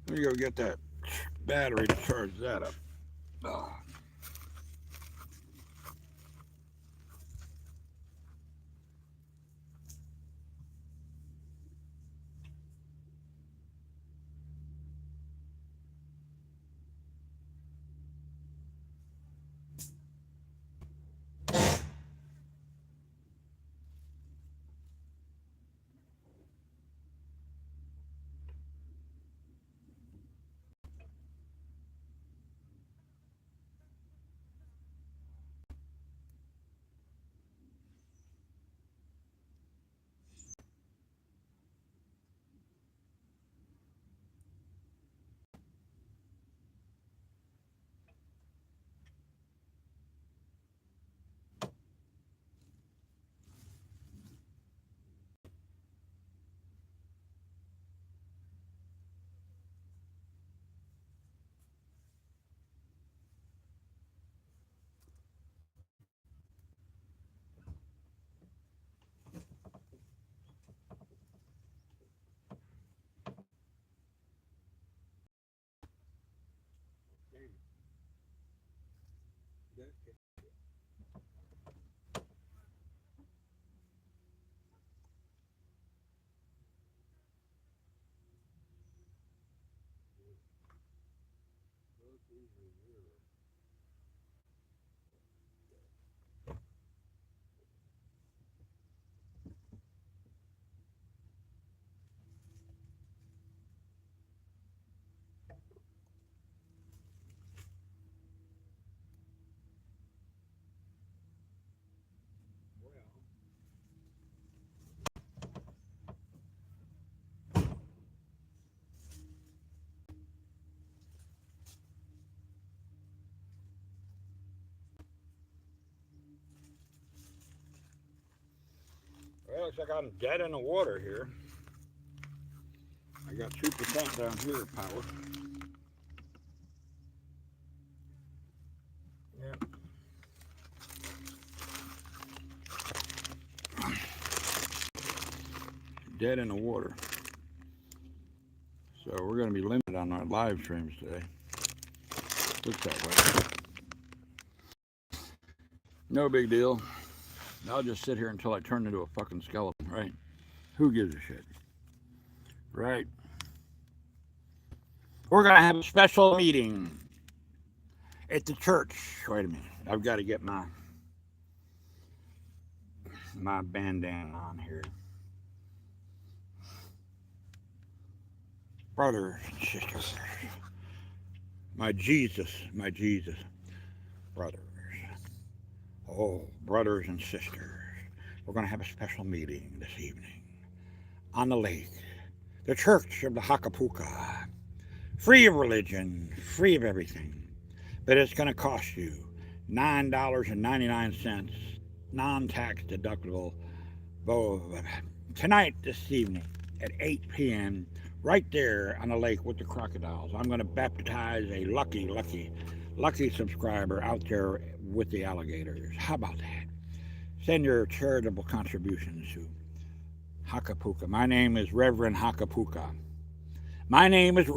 Let me go get that battery to charge that up. Oh. Well, looks like I'm dead in the water here. I got 2% down here power. Yep. Dead in the water. So we're going to be limited on our live streams today. Looks that way. No big deal. I'll just sit here until I turn into a fucking skeleton, right? Who gives a shit? Right? We're going to have a special meeting at the church. Wait a minute. I've got to get my bandana on here. Brothers and sisters. My Jesus brothers. Oh, brothers and sisters. We're going to have a special meeting this evening on the lake. The Church of the Hakapuka. Free of religion, free of everything. But it's going to cost you $9.99, non-tax deductible. Tonight, this evening, at 8 p.m., right there on the lake with the crocodiles. I'm going to baptize a lucky subscriber out there with the alligators. How about that? Send your charitable contributions to Hakapuka. My name is Reverend Hakapuka. My name is